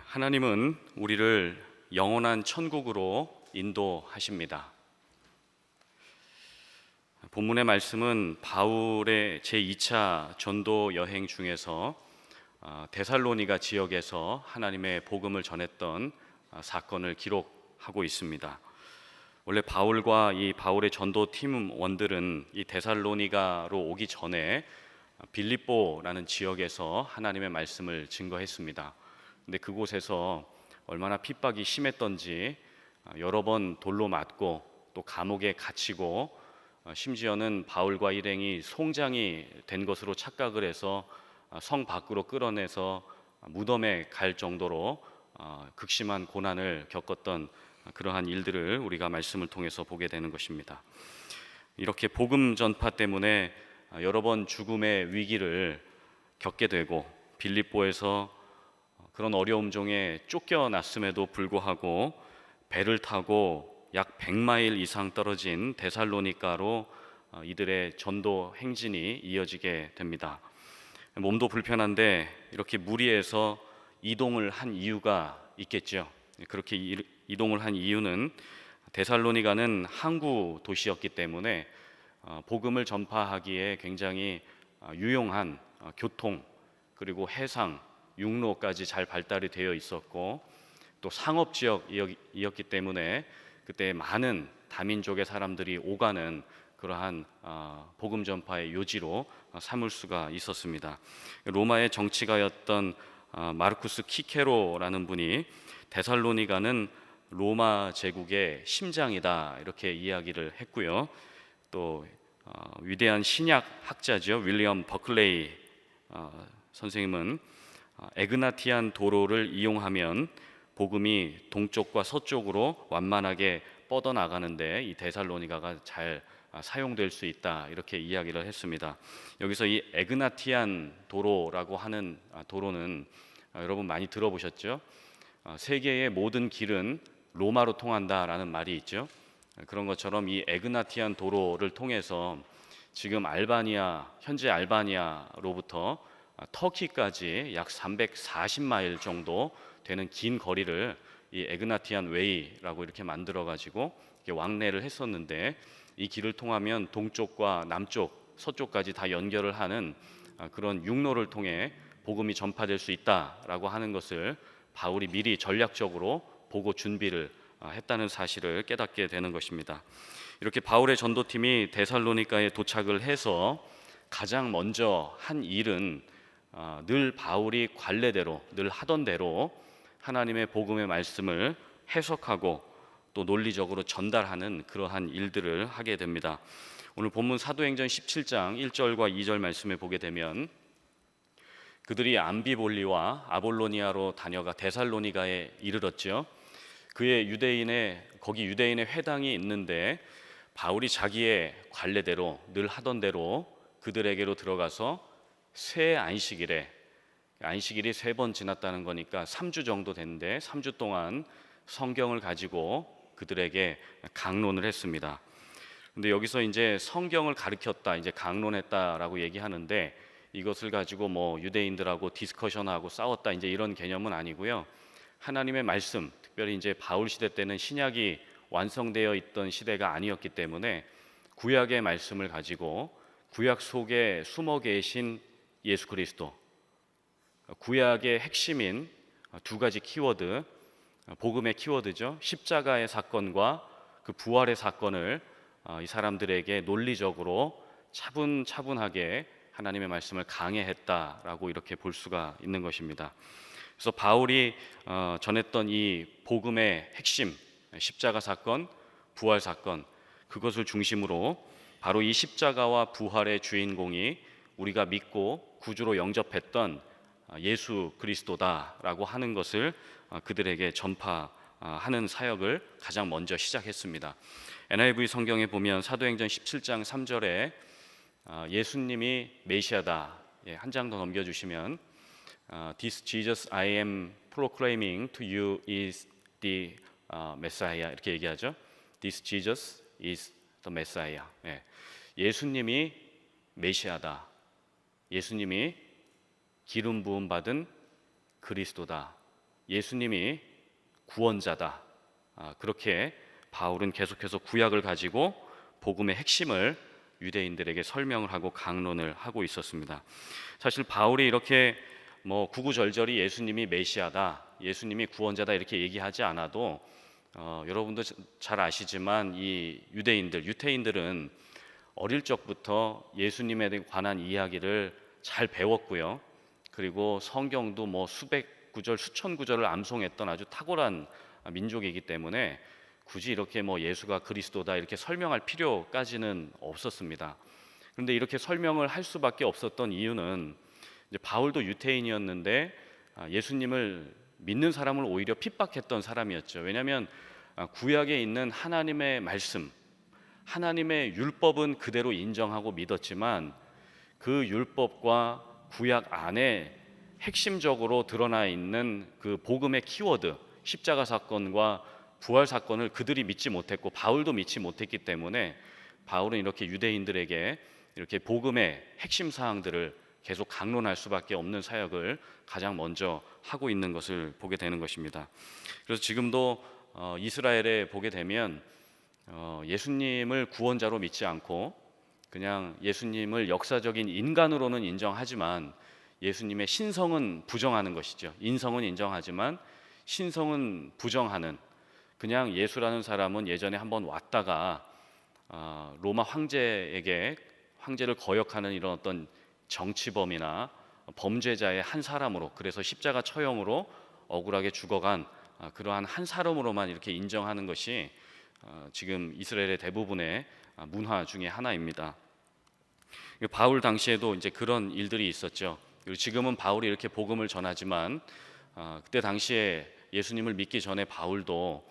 하나님은 우리를 영원한 천국으로 인도하십니다. 본문의 말씀은 바울의 제2차 전도 여행 중에서 데살로니가 지역에서 하나님의 복음을 전했던 사건을 기록하고 있습니다. 원래 바울과 이 바울의 전도 팀원들은 이 데살로니가로 오기 전에 빌립보라는 지역에서 하나님의 말씀을 증거했습니다. 근데 그곳에서 얼마나 핍박이 심했던지 여러 번 돌로 맞고 또 감옥에 갇히고 심지어는 바울과 일행이 송장이 된 것으로 착각을 해서 성 밖으로 끌어내서 무덤에 갈 정도로 극심한 고난을 겪었던 그러한 일들을 우리가 말씀을 통해서 보게 되는 것입니다. 이렇게 복음 전파 때문에 여러 번 죽음의 위기를 겪게 되고 빌립보에서 그런 어려움 중에 쫓겨났음에도 불구하고 배를 타고 약 100마일 이상 떨어진 데살로니가로 이들의 전도 행진이 이어지게 됩니다. 몸도 불편한데 이렇게 무리해서 이동을 한 이유가 있겠죠. 그렇게 이동을 한 이유는 데살로니가는 항구 도시였기 때문에 복음을 전파하기에 굉장히 유용한 교통 그리고 해상 육로까지 잘 발달이 되어 있었고 또 상업 지역이었기 때문에 그때 많은 다민족의 사람들이 오가는 그러한 복음 전파의 요지로 삼을 수가 있었습니다. 로마의 정치가였던 마르쿠스 키케로라는 분이 데살로니가는 로마 제국의 심장이다 이렇게 이야기를 했고요. 또 위대한 신약 학자죠. 윌리엄 버클레이 선생님은 에그나티안 도로를 이용하면 복음이 동쪽과 서쪽으로 완만하게 뻗어나가는데 이 데살로니가가 잘 사용될 수 있다 이렇게 이야기를 했습니다. 여기서 이 에그나티안 도로라고 하는 도로는 여러분 많이 들어보셨죠? 세계의 모든 길은 로마로 통한다라는 말이 있죠. 그런 것처럼 이 에그나티안 도로를 통해서 지금 현재 알바니아로부터 터키까지 약 340마일 정도 되는 긴 거리를 이 에그나티안 웨이라고 이렇게 만들어 가지고 왕래를 했었는데 이 길을 통하면 동쪽과 남쪽, 서쪽까지 다 연결을 하는 그런 육로를 통해 복음이 전파될 수 있다라고 하는 것을 바울이 미리 전략적으로 보고 준비를 했다는 사실을 깨닫게 되는 것입니다. 이렇게 바울의 전도팀이 데살로니가에 도착을 해서 가장 먼저 한 일은 늘 바울이 관례대로 늘 하던 대로 하나님의 복음의 말씀을 해석하고 또 논리적으로 전달하는 그러한 일들을 하게 됩니다. 오늘 본문 사도행전 17장 1절과 2절 말씀에 보게 되면 그들이 암비볼리와 아볼로니아로 다녀가 데살로니가에 이르렀죠. 거기 유대인의 회당이 있는데 바울이 자기의 관례대로 늘 하던 대로 그들에게로 들어가서 새 안식일이 3번 지났다는 거니까 3주 정도 됐는데 3주 동안 성경을 가지고 그들에게 강론을 했습니다. 근데 여기서 이제 성경을 가르쳤다, 이제 강론했다라고 얘기하는데 이것을 가지고 뭐 유대인들하고 디스커션하고 싸웠다 이제 이런 개념은 아니고요. 하나님의 말씀, 특별히 이제 바울 시대 때는 신약이 완성되어 있던 시대가 아니었기 때문에 구약의 말씀을 가지고 구약 속에 숨어 계신 예수 그리스도, 구약의 핵심인 두 가지 키워드, 복음의 키워드죠. 십자가의 사건과 그 부활의 사건을 이 사람들에게 논리적으로 차분하게 하나님의 말씀을 강해했다라고 이렇게 볼 수가 있는 것입니다. 그래서 바울이 전했던 이 복음의 핵심, 십자가 사건, 부활 사건, 그것을 중심으로 바로 이 십자가와 부활의 주인공이 우리가 믿고 구주로 영접했던 예수 그리스도다라고 하는 것을 그들에게 전파하는 사역을 가장 먼저 시작했습니다. NIV 성경에 보면 사도행전 17장 3절에 예수님이 메시아다, 한 장 더 넘겨주시면 This Jesus I am proclaiming to you is the Messiah 이렇게 얘기하죠. This Jesus is the Messiah. 예수님이 메시아다. 예수님이 기름 부음 받은 그리스도다. 예수님이 구원자다. 그렇게 바울은 계속해서 구약을 가지고 복음의 핵심을 유대인들에게 설명을 하고 강론을 하고 있었습니다. 사실 바울이 이렇게 구구절절히 예수님이 메시아다, 예수님이 구원자다 이렇게 얘기하지 않아도 여러분도 잘 아시지만 이 유태인들은 어릴 적부터 예수님에 관한 이야기를 잘 배웠고요. 그리고 성경도 수백 구절, 수천 구절을 암송했던 아주 탁월한 민족이기 때문에 굳이 이렇게 예수가 그리스도다 이렇게 설명할 필요까지는 없었습니다. 그런데 이렇게 설명을 할 수밖에 없었던 이유는 이제 바울도 유태인이었는데 예수님을 믿는 사람을 오히려 핍박했던 사람이었죠. 왜냐하면 구약에 있는 하나님의 말씀, 하나님의 율법은 그대로 인정하고 믿었지만 그 율법과 구약 안에 핵심적으로 드러나 있는 그 복음의 키워드, 십자가 사건과 부활 사건을 그들이 믿지 못했고 바울도 믿지 못했기 때문에 바울은 이렇게 유대인들에게 이렇게 복음의 핵심 사항들을 계속 강론할 수밖에 없는 사역을 가장 먼저 하고 있는 것을 보게 되는 것입니다. 그래서 지금도 이스라엘에 보게 되면 예수님을 구원자로 믿지 않고 그냥 예수님을 역사적인 인간으로는 인정하지만 예수님의 신성은 부정하는 것이죠. 인성은 인정하지만 신성은 부정하는, 그냥 예수라는 사람은 예전에 한번 왔다가 로마 황제를 거역하는 이런 어떤 정치범이나 범죄자의 한 사람으로, 그래서 십자가 처형으로 억울하게 죽어간 그러한 한 사람으로만 이렇게 인정하는 것이 지금 이스라엘의 대부분의 문화 중에 하나입니다. 바울 당시에도 이제 그런 일들이 있었죠. 그리고 지금은 바울이 이렇게 복음을 전하지만 그때 당시에 예수님을 믿기 전에 바울도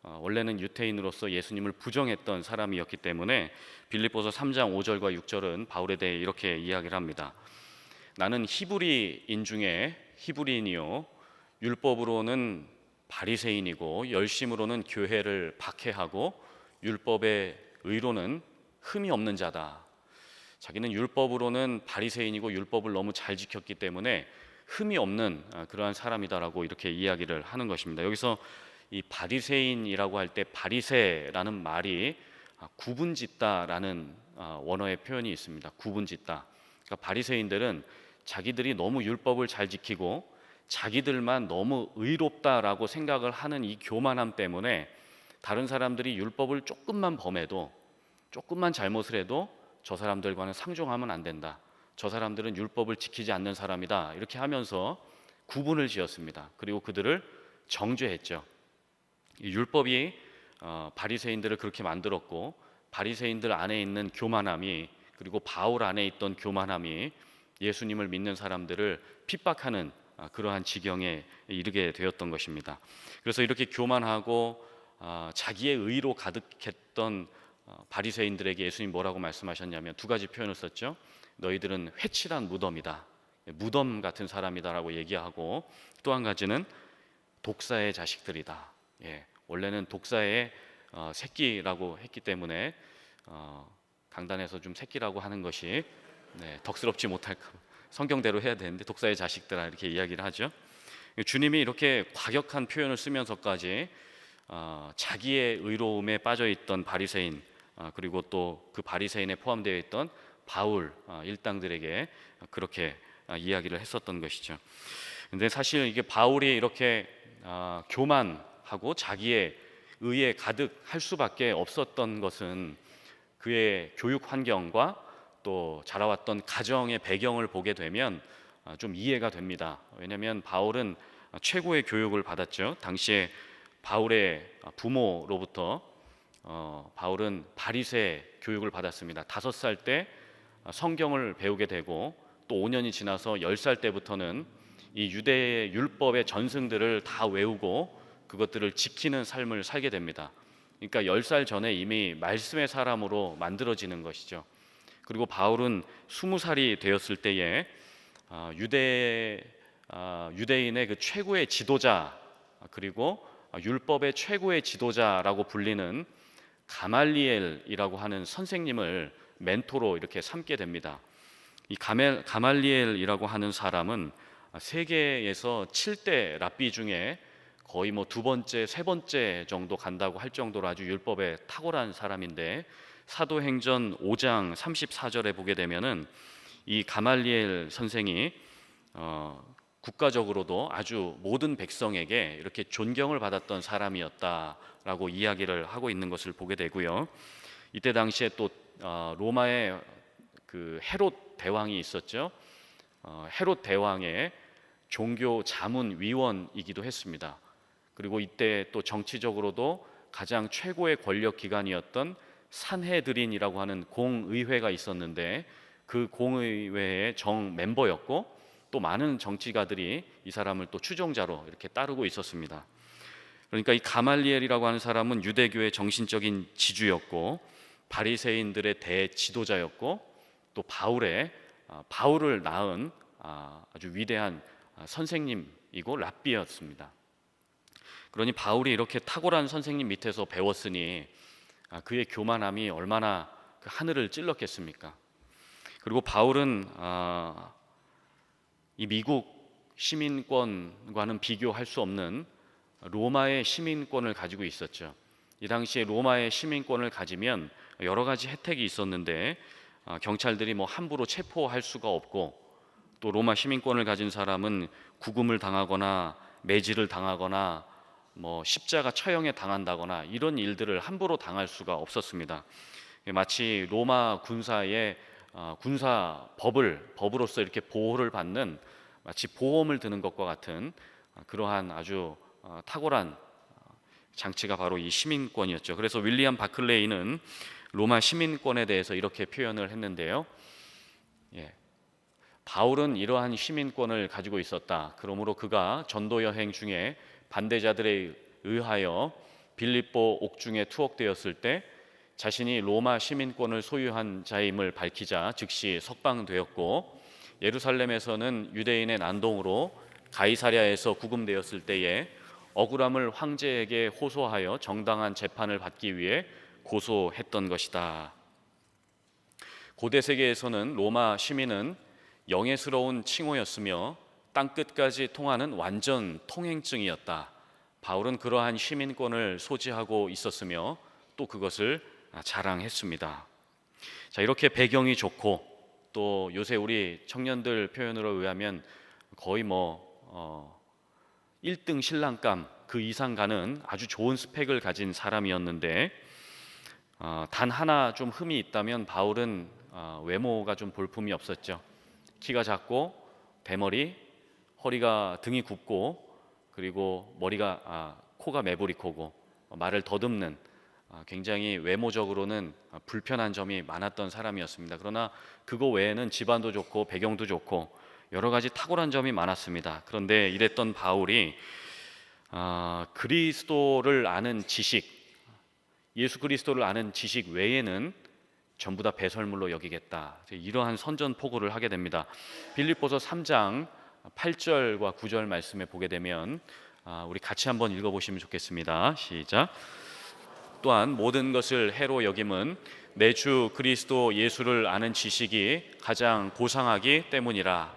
원래는 유태인으로서 예수님을 부정했던 사람이었기 때문에 빌립보서 3장 5절과 6절은 바울에 대해 이렇게 이야기를 합니다. 나는 히브리인 중에 히브리인이요 율법으로는 바리새인이고 열심으로는 교회를 박해하고 율법의 의로는 흠이 없는 자다. 자기는 율법으로는 바리새인이고 율법을 너무 잘 지켰기 때문에 흠이 없는 그러한 사람이다라고 이렇게 이야기를 하는 것입니다. 여기서 이 바리새인이라고 할 때 바리새라는 말이 구분짓다라는 원어의 표현이 있습니다. 구분짓다. 그러니까 바리새인들은 자기들이 너무 율법을 잘 지키고 자기들만 너무 의롭다라고 생각을 하는 이 교만함 때문에 다른 사람들이 율법을 조금만 범해도, 조금만 잘못을 해도 저 사람들과는 상종하면 안 된다. 저 사람들은 율법을 지키지 않는 사람이다. 이렇게 하면서 구분을 지었습니다. 그리고 그들을 정죄했죠. 이 율법이 바리새인들을 그렇게 만들었고 바리새인들 안에 있는 교만함이, 그리고 바울 안에 있던 교만함이 예수님을 믿는 사람들을 핍박하는 그러한 지경에 이르게 되었던 것입니다. 그래서 이렇게 교만하고 자기의 의로 가득했던 바리새인들에게 예수님 뭐라고 말씀하셨냐면 두 가지 표현을 썼죠. 너희들은 회칠한 무덤이다, 무덤 같은 사람이다라고 얘기하고, 또 한 가지는 독사의 자식들이다. 원래는 독사의 새끼라고 했기 때문에 강단에서 좀 새끼라고 하는 것이 덕스럽지 못할까, 성경대로 해야 되는데 독사의 자식들아 이렇게 이야기를 하죠. 주님이 이렇게 과격한 표현을 쓰면서까지 자기의 의로움에 빠져 있던 바리새인, 그리고 또 그 바리새인에 포함되어 있던 바울 일당들에게 그렇게 이야기를 했었던 것이죠. 근데 사실 이게 바울이 이렇게 교만하고 자기의 의에 가득할 수밖에 없었던 것은 그의 교육 환경과 또 자라왔던 가정의 배경을 보게 되면 좀 이해가 됩니다. 왜냐하면 바울은 최고의 교육을 받았죠. 당시에 바울의 부모로부터 바울은 바리새 교육을 받았습니다. 5살 때 성경을 배우게 되고 또 5년이 지나서 10살 때부터는 이 유대의 율법의 전승들을 다 외우고 그것들을 지키는 삶을 살게 됩니다. 그러니까 10살 전에 이미 말씀의 사람으로 만들어지는 것이죠. 그리고 바울은 20살이 되었을 때에 유대인의 그 최고의 지도자, 그리고 율법의 최고의 지도자라고 불리는 가말리엘이라고 하는 선생님을 멘토로 이렇게 삼게 됩니다. 이 가말리엘이라고 하는 사람은 세계에서 7대 랍비 중에 거의 뭐 두 번째, 세 번째 정도 간다고 할 정도로 아주 율법에 탁월한 사람인데, 사도행전 5장 34절에 보게 되면은 이 가말리엘 선생이 국가적으로도 아주 모든 백성에게 이렇게 존경을 받았던 사람이었다라고 이야기를 하고 있는 것을 보게 되고요. 이때 당시에 또 로마의 그 헤롯 대왕이 있었죠. 헤롯 대왕의 종교 자문 위원이기도 했습니다. 그리고 이때 또 정치적으로도 가장 최고의 권력 기관이었던 산헤드린이라고 하는 공의회가 있었는데, 그 공의회의 정 멤버였고, 또 많은 정치가들이 이 사람을 또 추종자로 이렇게 따르고 있었습니다. 그러니까 이 가말리엘이라고 하는 사람은 유대교의 정신적인 지주였고, 바리새인들의 대지도자였고, 또 바울을 낳은 아주 위대한 선생님이고 랍비였습니다. 그러니 바울이 이렇게 탁월한 선생님 밑에서 배웠으니 그의 교만함이 얼마나 그 하늘을 찔렀겠습니까? 그리고 바울은 이 미국 시민권과는 비교할 수 없는 로마의 시민권을 가지고 있었죠. 이 당시에 로마의 시민권을 가지면 여러 가지 혜택이 있었는데, 경찰들이 뭐 함부로 체포할 수가 없고, 또 로마 시민권을 가진 사람은 구금을 당하거나 매질을 당하거나 뭐 십자가 처형에 당한다거나 이런 일들을 함부로 당할 수가 없었습니다. 마치 로마 군사의 군사 법으로서 이렇게 보호를 받는, 마치 보험을 드는 것과 같은 그러한 아주 탁월한 장치가 바로 이 시민권이었죠. 그래서 윌리엄 바클레이는 로마 시민권에 대해서 이렇게 표현을 했는데요. 바울은 이러한 시민권을 가지고 있었다. 그러므로 그가 전도 여행 중에 반대자들에 의하여 빌립보 옥중에 투옥되었을 때 자신이 로마 시민권을 소유한 자임을 밝히자 즉시 석방되었고, 예루살렘에서는 유대인의 난동으로 가이사랴에서 구금되었을 때에 억울함을 황제에게 호소하여 정당한 재판을 받기 위해 고소했던 것이다. 고대 세계에서는 로마 시민은 영예스러운 칭호였으며 땅끝까지 통하는 완전 통행증이었다. 바울은 그러한 시민권을 소지하고 있었으며 또 그것을 자랑했습니다. 자, 이렇게 배경이 좋고, 또 요새 우리 청년들 표현으로 의하면 거의 1등 신랑감 그 이상 가는 아주 좋은 스펙을 가진 사람이었는데, 단 하나 좀 흠이 있다면 바울은 외모가 좀 볼품이 없었죠. 키가 작고 대머리, 허리가 등이 굽고, 그리고 코가 매부리코고 말을 더듬는 굉장히 외모적으로는 불편한 점이 많았던 사람이었습니다. 그러나 그거 외에는 집안도 좋고 배경도 좋고 여러 가지 탁월한 점이 많았습니다. 그런데 이랬던 바울이 그리스도를 아는 지식, 예수 그리스도를 아는 지식 외에는 전부 다 배설물로 여기겠다, 이러한 선전포고를 하게 됩니다. 빌립보서 3장 8절과 9절 말씀에 보게 되면 우리 같이 한번 읽어보시면 좋겠습니다. 시작. 또한 모든 것을 해로 여김은 내 주 그리스도 예수를 아는 지식이 가장 고상하기 때문이라.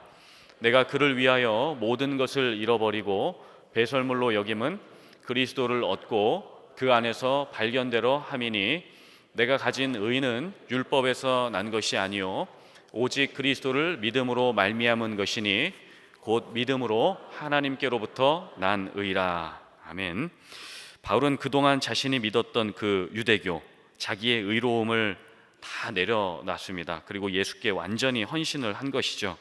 내가 그를 위하여 모든 것을 잃어버리고 배설물로 여김은 그리스도를 얻고 그 안에서 발견대로 함이니, 내가 가진 의는 율법에서 난 것이 아니요 오직 그리스도를 믿음으로 말미암은 것이니 곧 믿음으로 하나님께로부터 난 의라. 아멘. 바울은 그동안 자신이 믿었던 그 유대교, 자기의 의로움을 다 내려놨습니다. 그리고 예수께 완전히 헌신을 한 것이죠.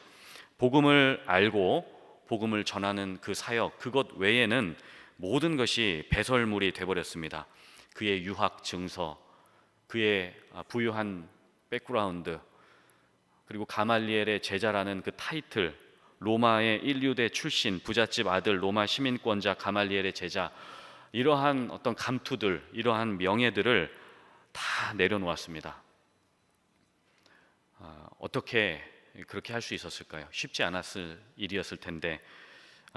복음을 알고 복음을 전하는 그 사역, 그것 외에는 모든 것이 배설물이 되어버렸습니다. 그의 유학 증서, 그의 부유한 백그라운드, 그리고 가말리엘의 제자라는 그 타이틀, 로마의 인류대 출신 부잣집 아들 로마 시민권자 가말리엘의 제자, 이러한 어떤 감투들, 이러한 명예들을 다 내려놓았습니다. 어떻게 그렇게 할 수 있었을까요? 쉽지 않았을 일이었을 텐데,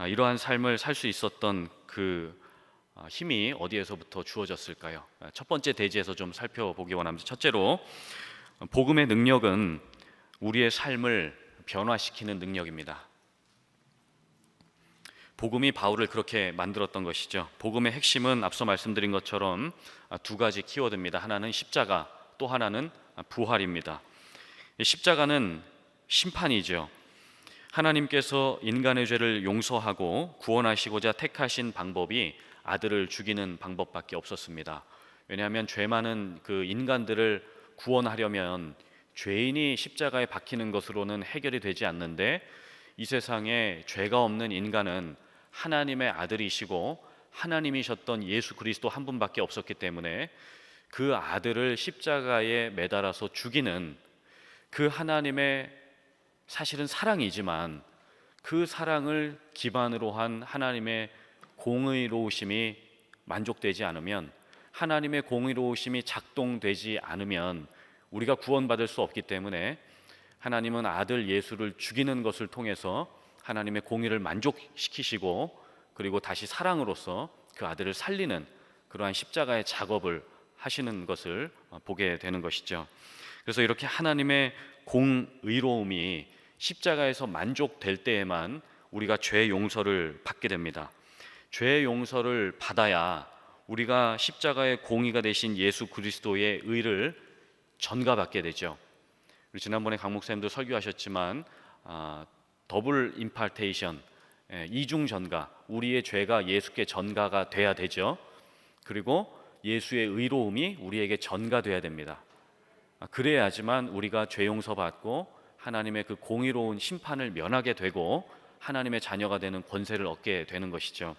이러한 삶을 살 수 있었던 그 힘이 어디에서부터 주어졌을까요? 첫 번째 대지에서 좀 살펴보기 원합니다. 첫째로, 복음의 능력은 우리의 삶을 변화시키는 능력입니다. 복음이 바울을 그렇게 만들었던 것이죠. 복음의 핵심은 앞서 말씀드린 것처럼 두 가지 키워드입니다. 하나는 십자가, 또 하나는 부활입니다. 십자가는 심판이죠. 하나님께서 인간의 죄를 용서하고 구원하시고자 택하신 방법이 아들을 죽이는 방법밖에 없었습니다. 왜냐하면 죄 많은 그 인간들을 구원하려면 죄인이 십자가에 박히는 것으로는 해결이 되지 않는데, 이 세상에 죄가 없는 인간은 하나님의 아들이시고 하나님이셨던 예수 그리스도 한 분밖에 없었기 때문에 그 아들을 십자가에 매달아서 죽이는 그 하나님의 사실은 사랑이지만, 그 사랑을 기반으로 한 하나님의 공의로우심이 만족되지 않으면, 하나님의 공의로우심이 작동되지 않으면 우리가 구원받을 수 없기 때문에 하나님은 아들 예수를 죽이는 것을 통해서 하나님의 공의를 만족시키시고, 그리고 다시 사랑으로서 그 아들을 살리는 그러한 십자가의 작업을 하시는 것을 보게 되는 것이죠. 그래서 이렇게 하나님의 공의로움이 십자가에서 만족될 때에만 우리가 죄 용서를 받게 됩니다. 죄 용서를 받아야 우리가 십자가의 공의가 되신 예수 그리스도의 의를 전가받게 되죠. 우리 지난번에 강 목사님도 설교하셨지만 더블 임파테이션, 이중 전가, 우리의 죄가 예수께 전가가 돼야 되죠. 그리고 예수의 의로움이 우리에게 전가돼야 됩니다. 그래야지만 우리가 죄 용서받고 하나님의 그 공의로운 심판을 면하게 되고 하나님의 자녀가 되는 권세를 얻게 되는 것이죠.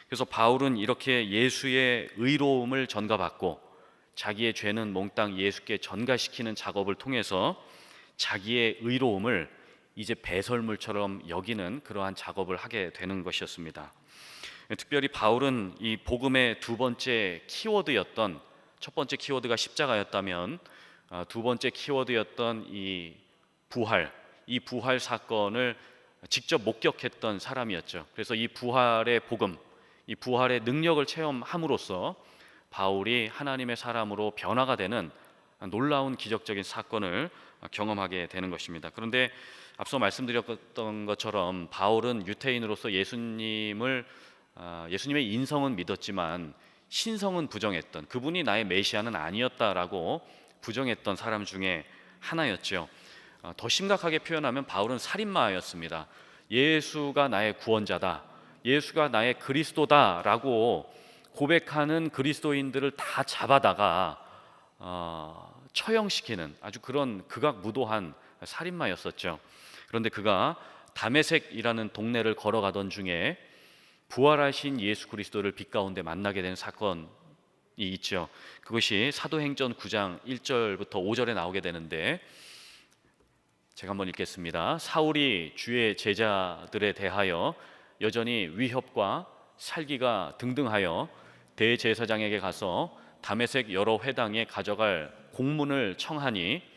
그래서 바울은 이렇게 예수의 의로움을 전가받고 자기의 죄는 몽땅 예수께 전가시키는 작업을 통해서 자기의 의로움을 이제 배설물처럼 여기는 그러한 작업을 하게 되는 것이었습니다. 특별히 바울은 이 복음의 두 번째 키워드였던, 첫 번째 키워드가 십자가였다면 두 번째 키워드였던 이 부활 사건을 직접 목격했던 사람이었죠. 그래서 이 부활의 복음, 이 부활의 능력을 체험함으로써 바울이 하나님의 사람으로 변화가 되는 놀라운 기적적인 사건을 경험하게 되는 것입니다. 그런데 앞서 말씀드렸던 것처럼 바울은 유태인으로서 예수님의 인성은 믿었지만 신성은 부정했던, 그분이 나의 메시아는 아니었다라고 부정했던 사람 중에 하나였죠. 더 심각하게 표현하면 바울은 살인마였습니다. 예수가 나의 구원자다, 예수가 나의 그리스도다라고 고백하는 그리스도인들을 다 잡아다가 처형시키는 아주 그런 극악무도한 살인마였었죠. 그런데 그가 다메섹이라는 동네를 걸어가던 중에 부활하신 예수 그리스도를 빛 가운데 만나게 된 사건이 있죠. 그것이 사도행전 9장 1절부터 5절에 나오게 되는데, 제가 한번 읽겠습니다. 사울이 주의 제자들에 대하여 여전히 위협과 살기가 등등하여 대제사장에게 가서 다메섹 여러 회당에 가져갈 공문을 청하니,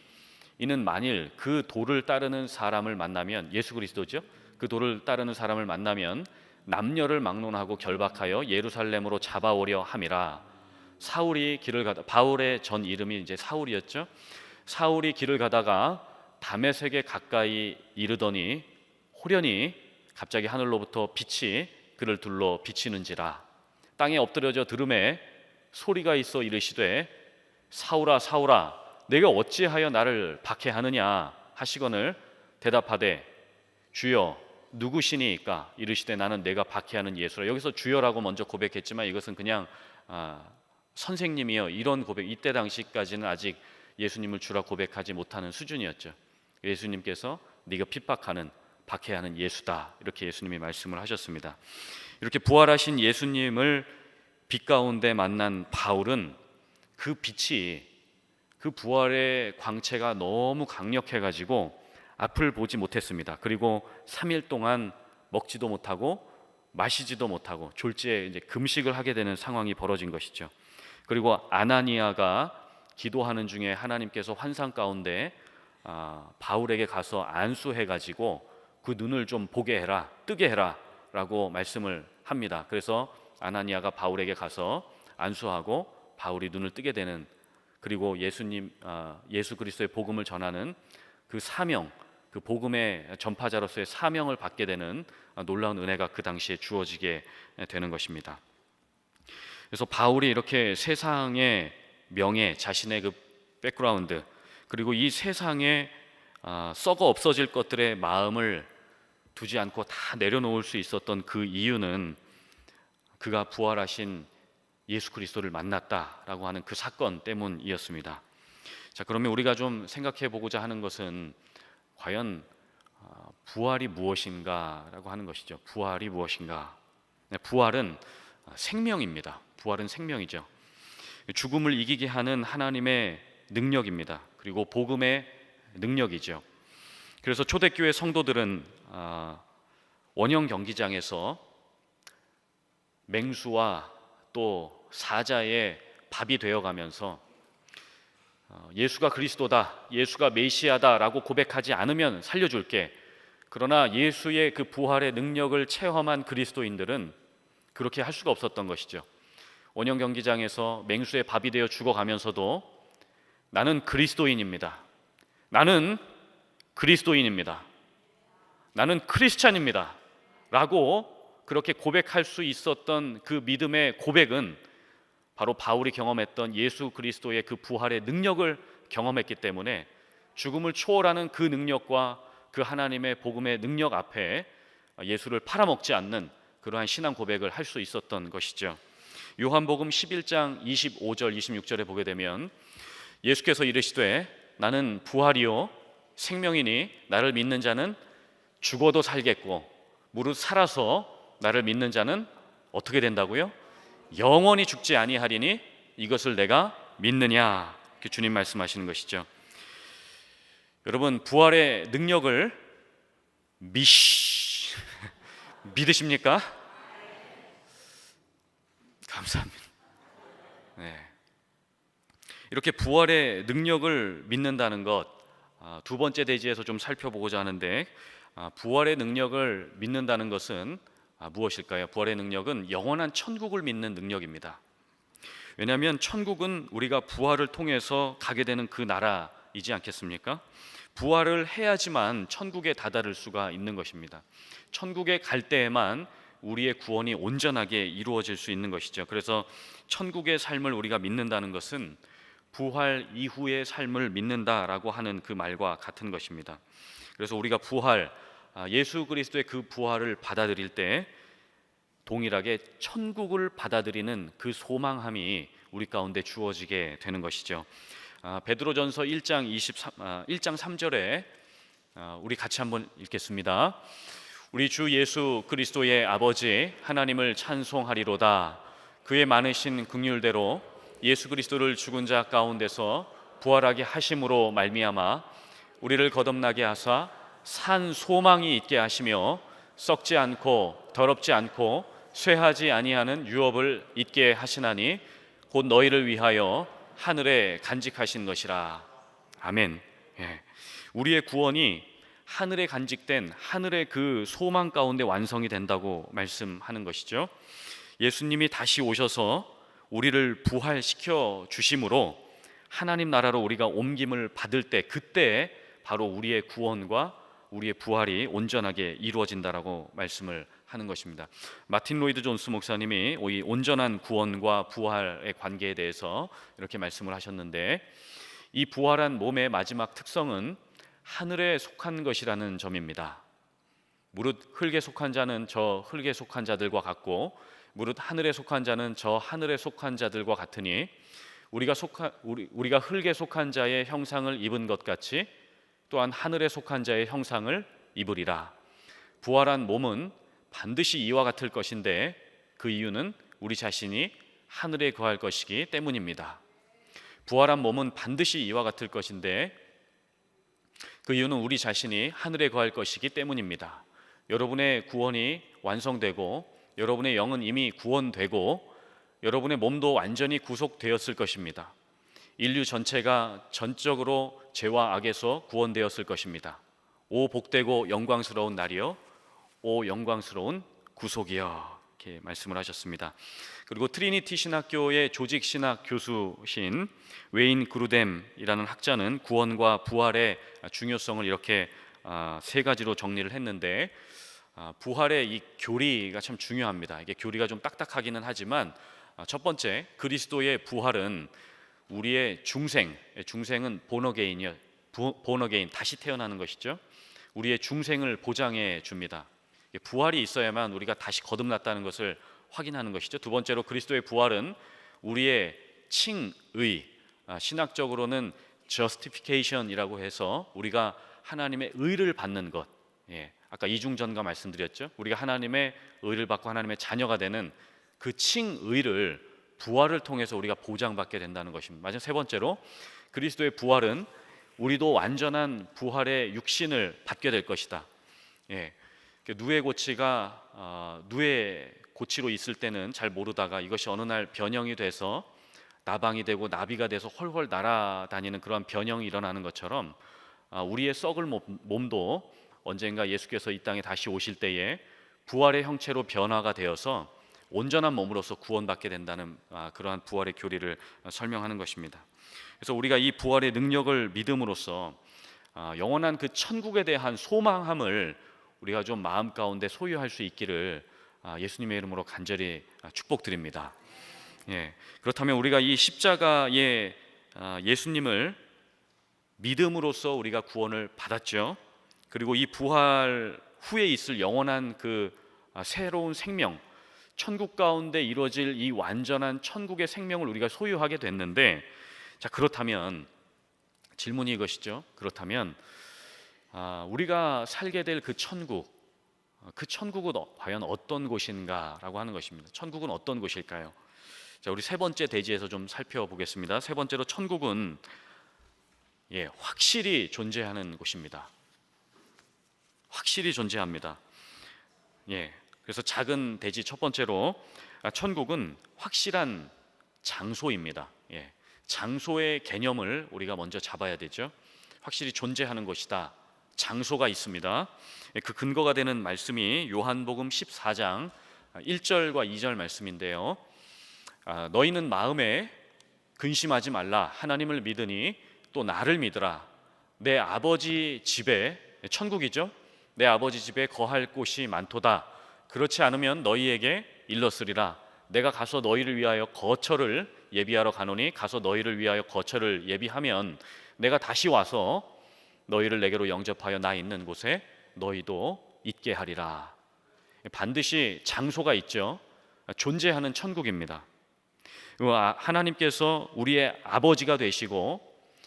이는 만일 그 도를 따르는 사람을 만나면, 예수 그리스도죠, 그 도를 따르는 사람을 만나면 남녀를 막론하고 결박하여 예루살렘으로 잡아오려 함이라. 사울이 길을 가다, 바울의 전 이름이 이제 사울이었죠. 사울이 길을 가다가 다메섹에 가까이 이르더니 호련히 갑자기 하늘로부터 빛이 그를 둘러 비치는지라. 땅에 엎드려져 들음에 소리가 있어 이르시되 사울아 사울아 내가 어찌하여 나를 박해하느냐 하시거늘 대답하되 주여 누구시니까 이르시되 나는 내가 박해하는 예수라. 여기서 주여라고 먼저 고백했지만 이것은 그냥 선생님이요 이런 고백, 이때 당시까지는 아직 예수님을 주라 고백하지 못하는 수준이었죠. 예수님께서 네가 핍박하는 박해하는 예수다, 이렇게 예수님이 말씀을 하셨습니다. 이렇게 부활하신 예수님을 빛 가운데 만난 바울은 그 빛이, 그 부활의 광채가 너무 강력해가지고 앞을 보지 못했습니다. 그리고 3일 동안 먹지도 못하고 마시지도 못하고 졸지에 이제 금식을 하게 되는 상황이 벌어진 것이죠. 그리고 아나니아가 기도하는 중에 하나님께서 환상 가운데 바울에게 가서 안수해가지고 그 눈을 좀 보게 해라, 뜨게 해라 라고 말씀을 합니다. 그래서 아나니아가 바울에게 가서 안수하고 바울이 눈을 뜨게 되는, 그리고 예수 그리스도의 복음을 전하는 그 사명, 그 복음의 전파자로서의 사명을 받게 되는 놀라운 은혜가 그 당시에 주어지게 되는 것입니다. 그래서 바울이 이렇게 세상의 명예, 자신의 그 백그라운드, 그리고 이 세상에 썩어 없어질 것들의 마음을 두지 않고 다 내려놓을 수 있었던 그 이유는 그가 부활하신 예수 그리스도를 만났다라고 하는 그 사건 때문이었습니다. 자, 그러면 우리가 좀 생각해 보고자 하는 것은 과연 부활이 무엇인가라고 하는 것이죠. 부활이 무엇인가? 부활은 생명입니다. 부활은 생명이죠. 죽음을 이기게 하는 하나님의 능력입니다. 그리고 복음의 능력이죠. 그래서 초대교회 성도들은 원형 경기장에서 맹수와 또 사자의 밥이 되어가면서 예수가 그리스도다, 예수가 메시아다라고 고백하지 않으면 살려줄게. 그러나 예수의 그 부활의 능력을 체험한 그리스도인들은 그렇게 할 수가 없었던 것이죠. 원형 경기장에서 맹수의 밥이 되어 죽어가면서도 나는 그리스도인입니다. 나는 그리스도인입니다. 나는 크리스찬입니다. 라고 그렇게 고백할 수 있었던 그 믿음의 고백은 바로 바울이 경험했던 예수 그리스도의 그 부활의 능력을 경험했기 때문에 죽음을 초월하는 그 능력과 그 하나님의 복음의 능력 앞에 예수를 팔아먹지 않는 그러한 신앙 고백을 할 수 있었던 것이죠. 요한복음 11장 25절 26절에 보게 되면 예수께서 이르시되 나는 부활이요 생명이니 나를 믿는 자는 죽어도 살겠고 무릇 살아서 나를 믿는 자는 어떻게 된다고요? 영원히 죽지 아니하리니 이것을 내가 믿느냐, 이렇게 주님 말씀하시는 것이죠. 여러분, 부활의 능력을 믿으십니까? 감사합니다. 네. 이렇게 부활의 능력을 믿는다는 것, 두 번째 대지에서 좀 살펴보고자 하는데, 부활의 능력을 믿는다는 것은 무엇일까요? 부활의 능력은 영원한 천국을 믿는 능력입니다. 왜냐하면 천국은 우리가 부활을 통해서 가게 되는 그 나라이지 않겠습니까? 부활을 해야지만 천국에 다다를 수가 있는 것입니다. 천국에 갈 때에만 우리의 구원이 온전하게 이루어질 수 있는 것이죠. 그래서 천국의 삶을 우리가 믿는다는 것은 부활 이후의 삶을 믿는다라고 하는 그 말과 같은 것입니다. 그래서 우리가 부활, 예수 그리스도의 그 부활을 받아들일 때 동일하게 천국을 받아들이는 그 소망함이 우리 가운데 주어지게 되는 것이죠. 베드로전서 1장 3절에 우리 같이 한번 읽겠습니다. 우리 주 예수 그리스도의 아버지 하나님을 찬송하리로다. 그의 많으신 긍휼대로 예수 그리스도를 죽은 자 가운데서 부활하게 하심으로 말미암아 우리를 거듭나게 하사 산 소망이 있게 하시며 썩지 않고 더럽지 않고 쇠하지 아니하는 유업을 있게 하시나니 곧 너희를 위하여 하늘에 간직하신 것이라. 아멘. 예. 우리의 구원이 하늘에 간직된 하늘의 그 소망 가운데 완성이 된다고 말씀하는 것이죠. 예수님이 다시 오셔서 우리를 부활시켜 주심으로 하나님 나라로 우리가 옮김을 받을 때, 그때 바로 우리의 구원과 우리의 부활이 온전하게 이루어진다라고 말씀을 하는 것입니다. 마틴 로이드 존스 목사님이 이 온전한 구원과 부활의 관계에 대해서 이렇게 말씀을 하셨는데, 이 부활한 몸의 마지막 특성은 하늘에 속한 것이라는 점입니다. 무릇 흙에 속한 자는 저 흙에 속한 자들과 같고 무릇 하늘에 속한 자는 저 하늘에 속한 자들과 같으니 우리가 흙에 속한 자의 형상을 입은 것 같이 또한 하늘에 속한 자의 형상을 입으리라. 부활한 몸은 반드시 이와 같을 것인데 그 이유는 우리 자신이 하늘에 거할 것이기 때문입니다. 부활한 몸은 반드시 이와 같을 것인데 그 이유는 우리 자신이 하늘에 거할 것이기 때문입니다. 여러분의 구원이 완성되고 여러분의 영은 이미 구원되고 여러분의 몸도 완전히 구속되었을 것입니다. 인류 전체가 전적으로 죄와 악에서 구원되었을 것입니다. 오 복되고 영광스러운 날이요, 오 영광스러운 구속이여, 이렇게 말씀을 하셨습니다. 그리고 트리니티 신학교의 조직 신학 교수신 웨인 그루뎀이라는 학자는 구원과 부활의 중요성을 이렇게 세 가지로 정리를 했는데, 부활의 이 교리가 참 중요합니다. 이게 교리가 좀 딱딱하기는 하지만, 첫 번째, 그리스도의 부활은 우리의 중생은 본어게인이요, 본어게인, 다시 태어나는 것이죠. 우리의 중생을 보장해 줍니다. 부활이 있어야만 우리가 다시 거듭났다는 것을 확인하는 것이죠. 두 번째로, 그리스도의 부활은 우리의 칭의, 신학적으로는 justification이라고 해서 우리가 하나님의 의를 받는 것, 아까 이중전가 말씀드렸죠. 우리가 하나님의 의를 받고 하나님의 자녀가 되는 그 칭의를 부활을 통해서 우리가 보장받게 된다는 것입니다. 마지막 세 번째로, 그리스도의 부활은 우리도 완전한 부활의 육신을 받게 될 것이다. 누에 고치가 누에 고치로 있을 때는 잘 모르다가 이것이 어느 날 변형이 돼서 나방이 되고 나비가 돼서 훨훨 날아다니는 그러한 변형이 일어나는 것처럼, 우리의 썩을 몸도 언젠가 예수께서 이 땅에 다시 오실 때에 부활의 형체로 변화가 되어서 온전한 몸으로서 구원받게 된다는 그러한 부활의 교리를 설명하는 것입니다. 그래서 우리가 이 부활의 능력을 믿음으로써 영원한 그 천국에 대한 소망함을 우리가 좀 마음 가운데 소유할 수 있기를 예수님의 이름으로 간절히 축복드립니다. 그렇다면 우리가 이 십자가의 예수님을 믿음으로써 우리가 구원을 받았죠. 그리고 이 부활 후에 있을 영원한 그 새로운 생명, 천국 가운데 이루어질 이 완전한 천국의 생명을 우리가 소유하게 됐는데, 자, 그렇다면 질문이 이것이죠. 그렇다면 우리가 살게 될 그 천국은 과연 어떤 곳인가라고 하는 것입니다. 천국은 어떤 곳일까요? 자, 우리 세 번째 대지에서 좀 살펴보겠습니다. 세 번째로, 천국은 확실히 존재하는 곳입니다. 확실히 존재합니다. 그래서 작은 대지 첫 번째로, 천국은 확실한 장소입니다. 장소의 개념을 우리가 먼저 잡아야 되죠. 확실히 존재하는 것이다. 장소가 있습니다. 그 근거가 되는 말씀이 요한복음 14장 1절과 2절 말씀인데요. 너희는 마음에 근심하지 말라. 하나님을 믿으니 또 나를 믿으라. 내 아버지 집에, 천국이죠, 내 아버지 집에 거할 곳이 많도다. 그렇지 않으면 너희에게 일렀으리라. 내가 가서 너희를 위하여 거처를 예비하러 가노니, 가서 너희를 위하여 거처를 예비하면 내가 다시 와서 너희를 내게로 영접하여 나 있는 곳에 너희도 있게 하리라. 반드시 장소가 있죠. 존재하는 천국입니다. 하나님께서 우리의 아버지가 되시고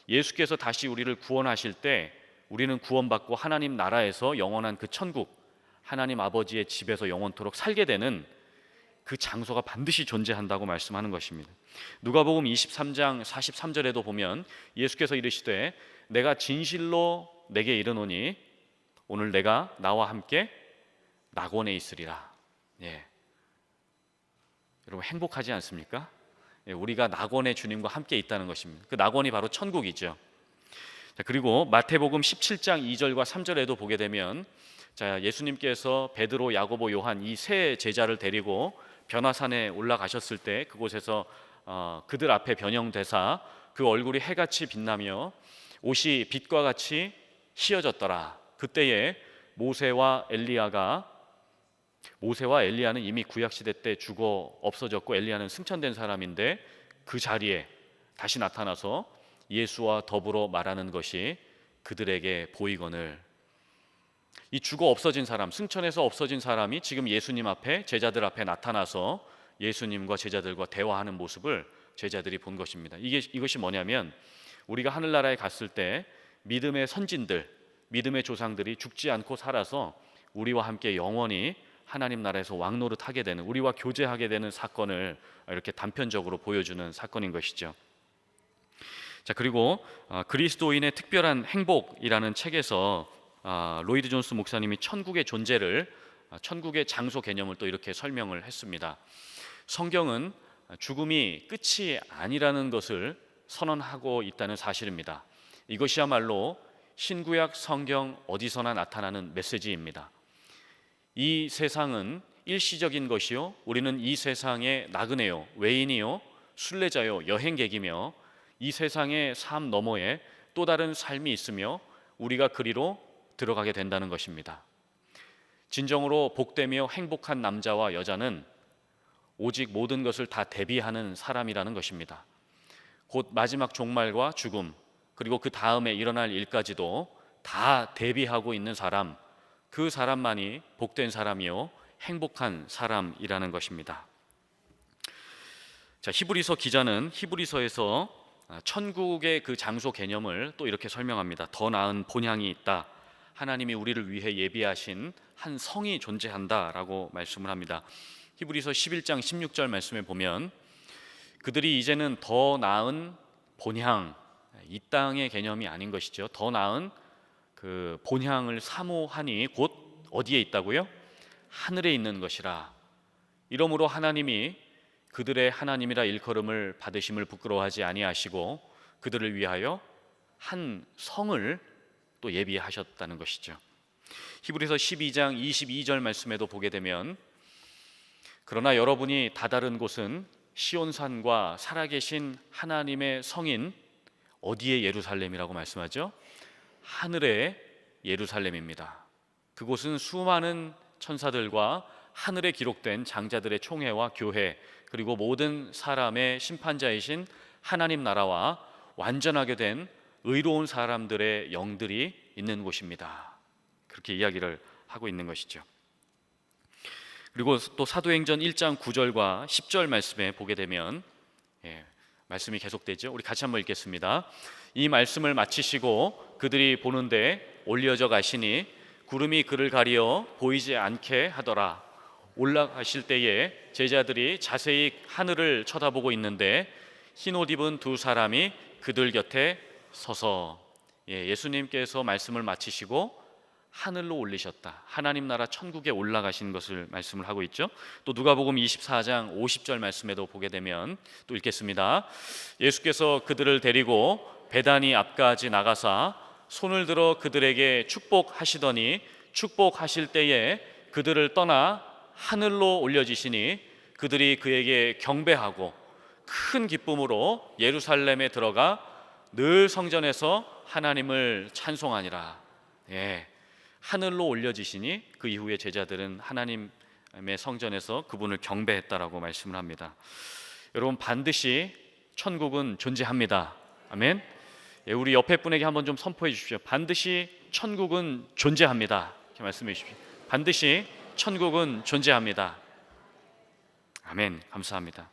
예수께서 다시 우리를 구원하실 때 우리는 구원받고 하나님 나라에서 영원한 그 천국, 하나님 아버지의 집에서 영원토록 살게 되는 그 장소가 반드시 존재한다고 말씀하는 것입니다. 누가복음 23장 43절에도 보면 예수께서 이르시되 내가 진실로 내게 이르노니 오늘 내가 나와 함께 낙원에 있으리라. 여러분, 행복하지 않습니까? 우리가 낙원의 주님과 함께 있다는 것입니다. 그 낙원이 바로 천국이죠. 자, 그리고 마태복음 17장 2절과 3절에도 보게 되면, 자, 예수님께서 베드로, 야고보, 요한 이 세 제자를 데리고 변화산에 올라가셨을 때 그곳에서 그들 앞에 변형되사 그 얼굴이 해같이 빛나며 옷이 빛과 같이 휘어졌더라. 그때에 모세와 엘리야는 이미 구약시대 때 죽어 없어졌고 엘리야는 승천된 사람인데 그 자리에 다시 나타나서 예수와 더불어 말하는 것이 그들에게 보이거늘, 이 죽어 없어진 사람, 승천해서 없어진 사람이 지금 예수님 앞에, 제자들 앞에 나타나서 예수님과 제자들과 대화하는 모습을 제자들이 본 것입니다. 이것이 뭐냐면, 우리가 하늘나라에 갔을 때 믿음의 선진들, 믿음의 조상들이 죽지 않고 살아서 우리와 함께 영원히 하나님 나라에서 왕노릇하게 되는, 우리와 교제하게 되는 사건을 이렇게 단편적으로 보여주는 사건인 것이죠. 자, 그리고 그리스도인의 특별한 행복이라는 책에서 로이드 존스 목사님이 천국의 존재를, 천국의 장소 개념을 또 이렇게 설명을 했습니다. 성경은 죽음이 끝이 아니라는 것을 선언하고 있다는 사실입니다. 이것이야말로 신구약 성경 어디서나 나타나는 메시지입니다. 이 세상은 일시적인 것이요, 우리는 이 세상의 나그네요, 외인이요, 순례자요, 여행객이며 이 세상의 삶 너머에 또 다른 삶이 있으며 우리가 그리로 들어가게 된다는 것입니다. 진정으로 복되며 행복한 남자와 여자는 오직 모든 것을 다 대비하는 사람이라는 것입니다. 곧 마지막 종말과 죽음, 그리고 그 다음에 일어날 일까지도 다 대비하고 있는 사람, 그 사람만이 복된 사람이요 행복한 사람이라는 것입니다. 자, 히브리서 기자는 히브리서에서 천국의 그 장소 개념을 또 이렇게 설명합니다. 더 나은 본향이 있다. 하나님이 우리를 위해 예비하신 한 성이 존재한다라고 말씀을 합니다. 히브리서 11장 16절 말씀에 보면 그들이 이제는 더 나은 본향, 이 땅의 개념이 아닌 것이죠. 더 나은 그 본향을 사모하니 곧 어디에 있다고요? 하늘에 있는 것이라. 이러므로 하나님이 그들의 하나님이라 일컬음을 받으심을 부끄러워하지 아니하시고 그들을 위하여 한 성을 또 예비하셨다는 것이죠. 히브리서 12장 22절 말씀에도 보게 되면 그러나 여러분이 다다른 곳은 시온산과 살아계신 하나님의 성인 어디의 예루살렘이라고 말씀하죠? 하늘의 예루살렘입니다. 그곳은 수많은 천사들과 하늘에 기록된 장자들의 총회와 교회, 그리고 모든 사람의 심판자이신 하나님 나라와 완전하게 된 의로운 사람들의 영들이 있는 곳입니다. 그렇게 이야기를 하고 있는 것이죠. 그리고 또 사도행전 1장 9절과 10절 말씀에 보게 되면 말씀이 계속되죠. 우리 같이 한번 읽겠습니다. 이 말씀을 마치시고 그들이 보는데 올려져 가시니 구름이 그를 가리어 보이지 않게 하더라. 올라가실 때에 제자들이 자세히 하늘을 쳐다보고 있는데 흰 옷 입은 두 사람이 그들 곁에 서서 예수님께서 말씀을 마치시고 하늘로 올리셨다. 하나님 나라 천국에 올라가신 것을 말씀을 하고 있죠. 또 누가복음 24장 50절 말씀에도 보게 되면 또 읽겠습니다. 예수께서 그들을 데리고 베다니 앞까지 나가사 손을 들어 그들에게 축복하시더니 축복하실 때에 그들을 떠나 하늘로 올려지시니 그들이 그에게 경배하고 큰 기쁨으로 예루살렘에 들어가 늘 성전에서 하나님을 찬송하니라. 하늘로 올려지시니 그 이후에 제자들은 하나님의 성전에서 그분을 경배했다라고 말씀을 합니다. 여러분, 반드시 천국은 존재합니다. 아멘. 우리 옆에 분에게 한번 좀 선포해 주십시오. 반드시 천국은 존재합니다. 이렇게 말씀해 주십시오. 반드시 천국은 존재합니다. 아멘. 감사합니다.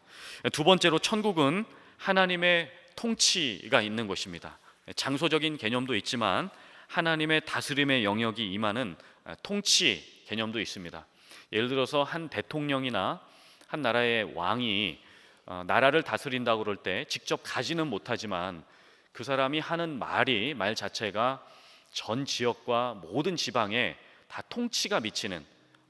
두 번째로 천국은 하나님의 통치가 있는 곳입니다. 장소적인 개념도 있지만 하나님의 다스림의 영역이 임하는 통치 개념도 있습니다. 예를 들어서 한 대통령이나 한 나라의 왕이 나라를 다스린다고 그럴 때 직접 가지는 못하지만 그 사람이 하는 말 자체가 전 지역과 모든 지방에 다 통치가 미치는,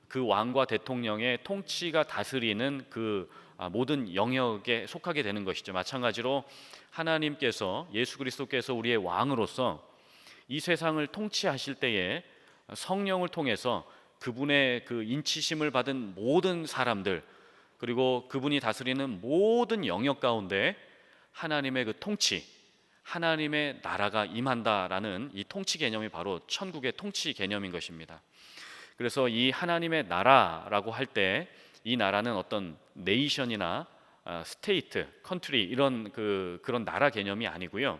그 왕과 대통령의 통치가 다스리는 그 모든 영역에 속하게 되는 것이죠. 마찬가지로 하나님께서, 예수 그리스도께서 우리의 왕으로서 이 세상을 통치하실 때에 성령을 통해서 그분의 그 인치심을 받은 모든 사람들, 그리고 그분이 다스리는 모든 영역 가운데 하나님의 그 통치, 하나님의 나라가 임한다라는 이 통치 개념이 바로 천국의 통치 개념인 것입니다. 그래서 이 하나님의 나라라고 할 때 이 나라는 어떤 네이션이나 스테이트, 컨트리 이런 그런 나라 개념이 아니고요.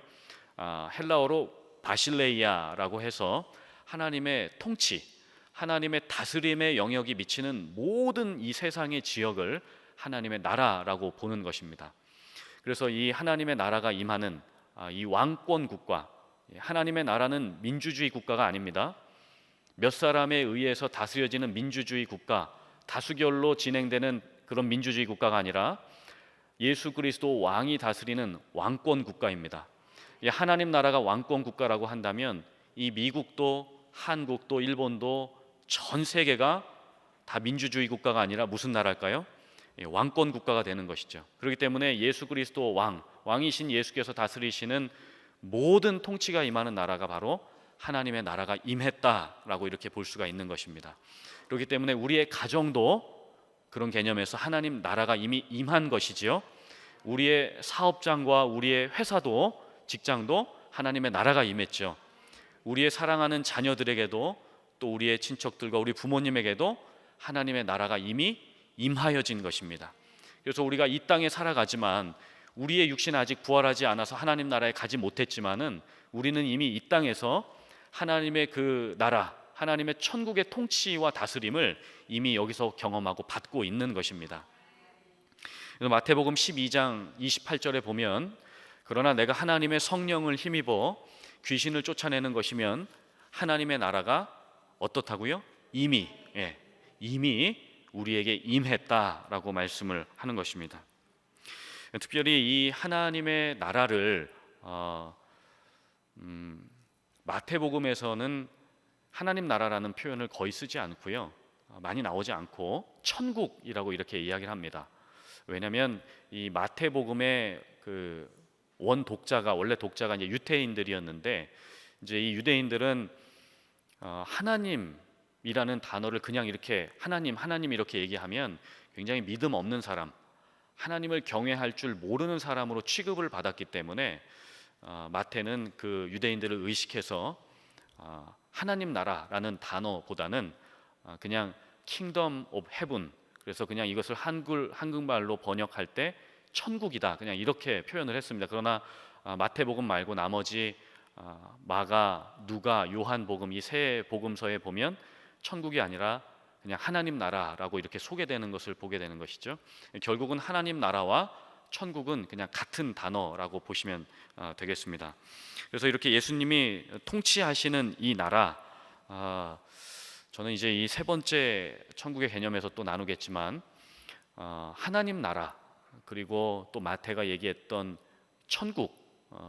헬라어로 바실레이아라고 해서 하나님의 통치, 하나님의 다스림의 영역이 미치는 모든 이 세상의 지역을 하나님의 나라라고 보는 것입니다. 그래서 이 하나님의 나라가 임하는 이 왕권 국가, 하나님의 나라는 민주주의 국가가 아닙니다. 몇 사람에 의해서 다스려지는 민주주의 국가, 다수결로 진행되는 그런 민주주의 국가가 아니라 예수 그리스도 왕이 다스리는 왕권 국가입니다. 하나님 나라가 왕권 국가라고 한다면 이 미국도 한국도 일본도 전 세계가 다 민주주의 국가가 아니라 무슨 나라일까요? 왕권 국가가 되는 것이죠. 그렇기 때문에 예수 그리스도 왕이신 예수께서 다스리시는 모든 통치가 임하는 나라가 바로 하나님의 나라가 임했다라고 이렇게 볼 수가 있는 것입니다. 그렇기 때문에 우리의 가정도 그런 개념에서 하나님 나라가 이미 임한 것이지요. 우리의 사업장과 우리의 회사도, 직장도 하나님의 나라가 임했죠. 우리의 사랑하는 자녀들에게도 또 우리의 친척들과 우리 부모님에게도 하나님의 나라가 이미 임하여진 것입니다. 그래서 우리가 이 땅에 살아가지만 우리의 육신은 아직 부활하지 않아서 하나님 나라에 가지 못했지만은 우리는 이미 이 땅에서 하나님의 그 나라, 하나님의 천국의 통치와 다스림을 이미 여기서 경험하고 받고 있는 것입니다. 그래서 마태복음 12장 28절에 보면 그러나 내가 하나님의 성령을 힘입어 귀신을 쫓아내는 것이면 하나님의 나라가 어떻다고요? 이미 우리에게 임했다라고 말씀을 하는 것입니다. 특별히 이 하나님의 나라를 마태복음에서는 하나님 나라라는 표현을 거의 쓰지 않고요, 많이 나오지 않고 천국이라고 이렇게 이야기를 합니다. 왜냐하면 이 마태복음의 그 원래 독자가 이제 유대인들이었는데, 이제 이 유대인들은 하나님이라는 단어를 그냥 이렇게 하나님 이렇게 얘기하면 굉장히 믿음 없는 사람, 하나님을 경외할 줄 모르는 사람으로 취급을 받았기 때문에 마태는 그 유대인들을 의식해서 하나님 나라라는 단어보다는 그냥 킹덤 오브 헤븐, 그래서 그냥 이것을 한국말로 번역할 때 천국이다, 그냥 이렇게 표현을 했습니다. 그러나 마태복음 말고 나머지 마가, 누가, 요한복음 이 세 복음서에 보면 천국이 아니라 그냥 하나님 나라라고 이렇게 소개되는 것을 보게 되는 것이죠. 결국은 하나님 나라와 천국은 그냥 같은 단어라고 보시면 되겠습니다. 그래서 이렇게 예수님이 통치하시는 이 나라, 저는 이제 이 세 번째 천국의 개념에서 또 나누겠지만 하나님 나라, 그리고 또 마태가 얘기했던 천국,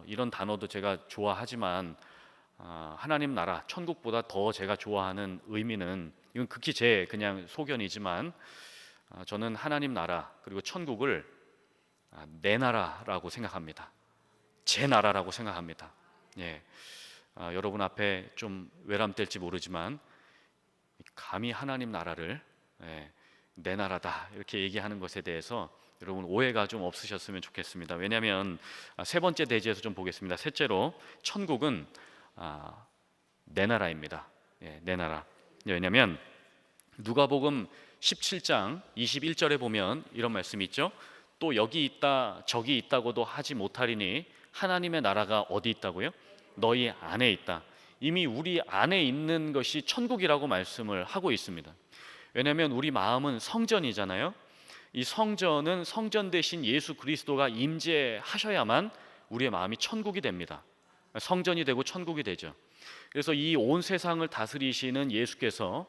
이런 단어도 제가 좋아하지만 하나님 나라, 천국보다 더 제가 좋아하는 의미는, 이건 극히 제 그냥 소견이지만 저는 하나님 나라 그리고 천국을 내 나라라고 생각합니다. 제 나라라고 생각합니다. 여러분 앞에 좀 외람될지 모르지만 감히 하나님 나라를 내 나라다 이렇게 얘기하는 것에 대해서 여러분 오해가 좀 없으셨으면 좋겠습니다. 왜냐하면 세 번째 대지에서 좀 보겠습니다. 셋째로 천국은 내 나라입니다. 내 나라. 왜냐하면 누가복음 17장 21절에 보면 이런 말씀이 있죠. 또 여기 있다 저기 있다고도 하지 못하리니 하나님의 나라가 어디 있다고요? 너희 안에 있다. 이미 우리 안에 있는 것이 천국이라고 말씀을 하고 있습니다. 왜냐하면 우리 마음은 성전이잖아요. 이 성전은 성전 대신 예수 그리스도가 임재하셔야만 우리의 마음이 천국이 됩니다. 성전이 되고 천국이 되죠. 그래서 이 온 세상을 다스리시는 예수께서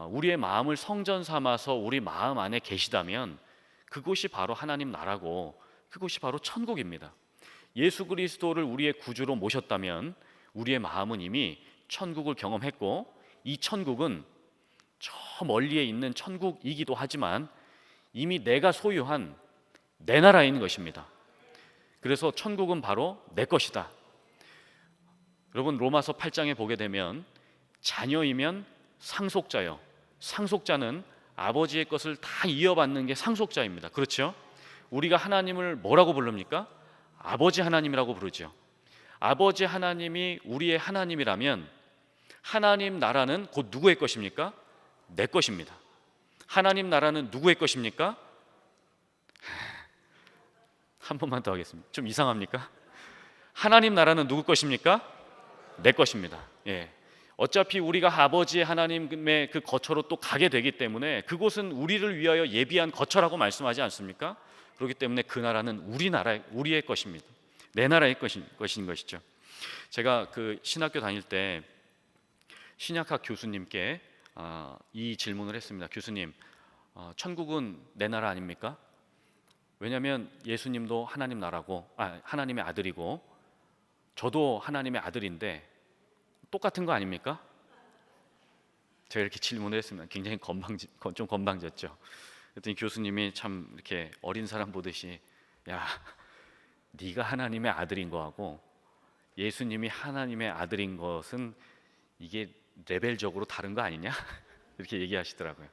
우리의 마음을 성전 삼아서 우리 마음 안에 계시다면 그곳이 바로 하나님 나라고 그곳이 바로 천국입니다. 예수 그리스도를 우리의 구주로 모셨다면 우리의 마음은 이미 천국을 경험했고, 이 천국은 저 멀리에 있는 천국이기도 하지만 이미 내가 소유한 내 나라에 있는 것입니다. 그래서 천국은 바로 내 것이다. 여러분 로마서 8장에 보게 되면 자녀이면 상속자요, 상속자는 아버지의 것을 다 이어받는 게 상속자입니다. 그렇죠? 우리가 하나님을 뭐라고 부릅니까? 아버지 하나님이라고 부르죠. 아버지 하나님이 우리의 하나님이라면 하나님 나라는 곧 누구의 것입니까? 내 것입니다. 하나님 나라는 누구의 것입니까? 한 번만 더 하겠습니다. 좀 이상합니까? 하나님 나라는 누구 것입니까? 내 것입니다. 어차피 우리가 아버지의 하나님의 그 거처로 또 가게 되기 때문에 그곳은 우리를 위하여 예비한 거처라고 말씀하지 않습니까? 그렇기 때문에 그 나라는 우리의 것입니다. 내 나라의 것인 것이죠. 제가 그 신학교 다닐 때 신약학 교수님께 이 질문을 했습니다. 교수님, 천국은 내 나라 아닙니까? 왜냐하면 예수님도 하나님 나라고 하나님의 아들이고 저도 하나님의 아들인데 똑같은 거 아닙니까? 제가 이렇게 질문을 했습니다. 굉장히 좀 건방졌죠. 그랬더니 교수님이 참 이렇게 어린 사람 보듯이, 야, 네가 하나님의 아들인 거하고 예수님이 하나님의 아들인 것은 이게 레벨적으로 다른 거 아니냐? 이렇게 얘기하시더라고요.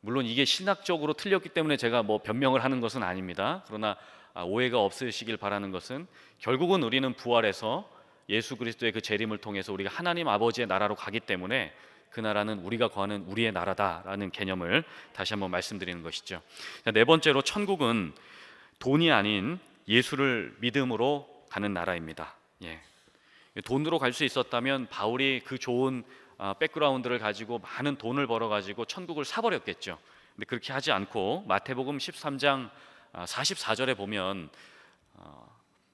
물론 이게 신학적으로 틀렸기 때문에 제가 뭐 변명을 하는 것은 아닙니다. 그러나 오해가 없으시길 바라는 것은 결국은 우리는 부활해서 예수 그리스도의 그 재림을 통해서 우리가 하나님 아버지의 나라로 가기 때문에 그 나라는 우리가 거하는 우리의 나라다라는 개념을 다시 한번 말씀드리는 것이죠. 네 번째로, 천국은 돈이 아닌 예수를 믿음으로 가는 나라입니다. 예. 돈으로 갈 수 있었다면 바울이 그 좋은 백그라운드를 가지고 많은 돈을 벌어 가지고 천국을 사버렸겠죠. 근데 그렇게 하지 않고 마태복음 13장 44절에 보면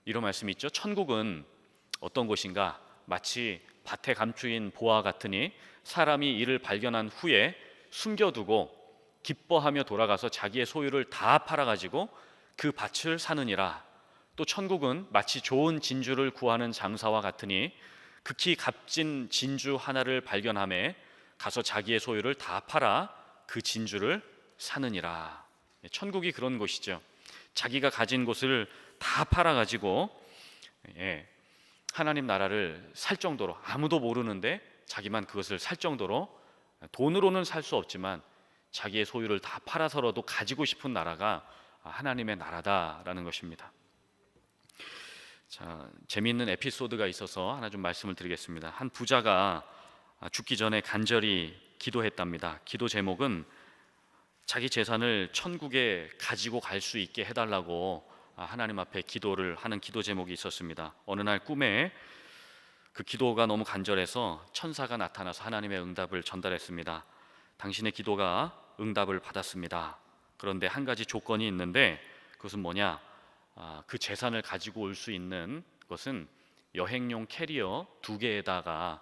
이런 말씀이 있죠. 천국은 어떤 곳인가? 마치 밭에 감추인 보화 같으니 사람이 이를 발견한 후에 숨겨두고 기뻐하며 돌아가서 자기의 소유를 다 팔아가지고 그 밭을 사느니라. 또 천국은 마치 좋은 진주를 구하는 장사와 같으니 극히 값진 진주 하나를 발견하매 가서 자기의 소유를 다 팔아 그 진주를 사느니라. 천국이 그런 곳이죠. 자기가 가진 곳을 다 팔아가지고 하나님 나라를 살 정도로, 아무도 모르는데 자기만 그것을 살 정도로, 돈으로는 살 수 없지만 자기의 소유를 다 팔아서라도 가지고 싶은 나라가 하나님의 나라다라는 것입니다. 자, 재미있는 에피소드가 있어서 하나 좀 말씀을 드리겠습니다. 한 부자가 죽기 전에 간절히 기도했답니다. 기도 제목은 자기 재산을 천국에 가지고 갈 수 있게 해달라고 하나님 앞에 기도를 하는 기도 제목이 있었습니다. 어느 날 꿈에 그 기도가 너무 간절해서 천사가 나타나서 하나님의 응답을 전달했습니다. 당신의 기도가 응답을 받았습니다. 그런데 한 가지 조건이 있는데 그것은 뭐냐? 그 재산을 가지고 올 수 있는 것은 여행용 캐리어 2개에다가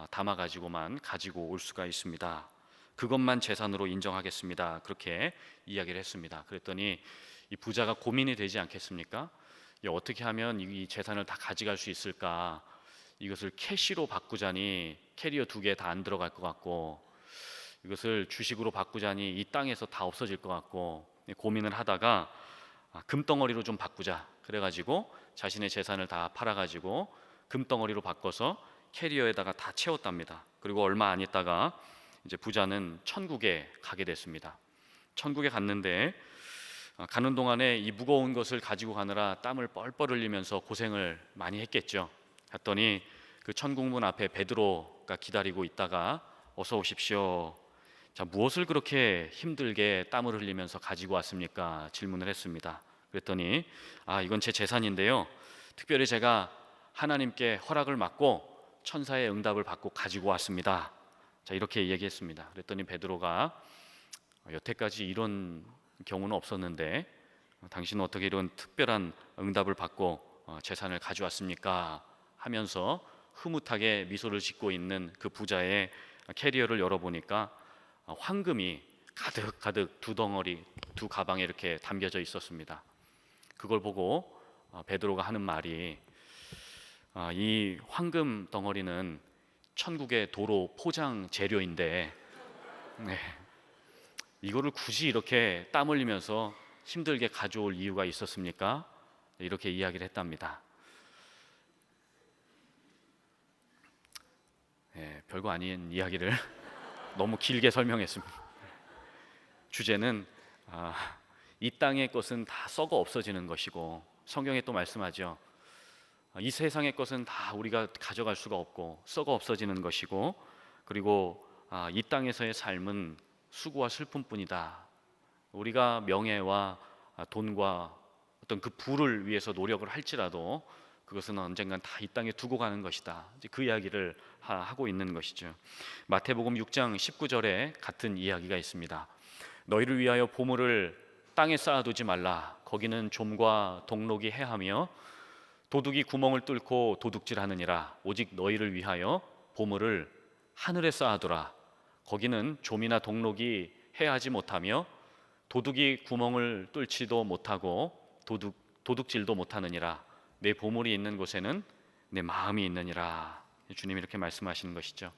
담아가지고만 가지고 올 수가 있습니다. 그것만 재산으로 인정하겠습니다. 그렇게 이야기를 했습니다. 그랬더니 이 부자가 고민이 되지 않겠습니까? 어떻게 하면 이 재산을 다 가져갈 수 있을까? 이것을 캐시로 바꾸자니 캐리어 2개 다 안 들어갈 것 같고, 이것을 주식으로 바꾸자니 이 땅에서 다 없어질 것 같고, 고민을 하다가 금덩어리로 좀 바꾸자 그래가지고 자신의 재산을 다 팔아가지고 금덩어리로 바꿔서 캐리어에다가 다 채웠답니다. 그리고 얼마 안 있다가 이제 부자는 천국에 가게 됐습니다. 천국에 갔는데 가는 동안에 이 무거운 것을 가지고 가느라 땀을 뻘뻘 흘리면서 고생을 많이 했겠죠. 갔더니 그 천국문 앞에 베드로가 기다리고 있다가 어서 오십시오. 자, 무엇을 그렇게 힘들게 땀을 흘리면서 가지고 왔습니까? 질문을 했습니다. 그랬더니 이건 제 재산인데요. 특별히 제가 하나님께 허락을 받고 천사의 응답을 받고 가지고 왔습니다. 자, 이렇게 얘기했습니다. 그랬더니 베드로가 여태까지 이런 경우는 없었는데 당신은 어떻게 이런 특별한 응답을 받고 재산을 가져왔습니까? 하면서 흐뭇하게 미소를 짓고 있는 그 부자의 캐리어를 열어보니까 황금이 가득가득 2덩어리, 2가방에 이렇게 담겨져 있었습니다. 그걸 보고 베드로가 하는 말이 이 황금 덩어리는 천국의 도로 포장 재료인데 이거를 굳이 이렇게 땀 흘리면서 힘들게 가져올 이유가 있었습니까? 이렇게 이야기를 했답니다. 별거 아닌 이야기를 너무 길게 설명했습니다. 주제는 이 땅의 것은 다 썩어 없어지는 것이고, 성경에 또 말씀하죠. 이 세상의 것은 다 우리가 가져갈 수가 없고 썩어 없어지는 것이고, 그리고 이 땅에서의 삶은 수고와 슬픔뿐이다. 우리가 명예와 돈과 어떤 그 부를 위해서 노력을 할지라도 그것은 언젠간 다 이 땅에 두고 가는 것이다. 그 이야기를 하고 있는 것이죠. 마태복음 6장 19절에 같은 이야기가 있습니다. 너희를 위하여 보물을 땅에 쌓아두지 말라. 거기는 좀과 동록이 해하며 도둑이 구멍을 뚫고 도둑질하느니라. 오직 너희를 위하여 보물을 하늘에 쌓아두라. 거기는 좀이나 동록이 해하지 못하며 도둑이 구멍을 뚫지도 못하고 도둑질도 못하느니라. 내 보물이 있는 곳에는 내 마음이 있느니라. 주님이 이렇게 말씀하시는 것이죠.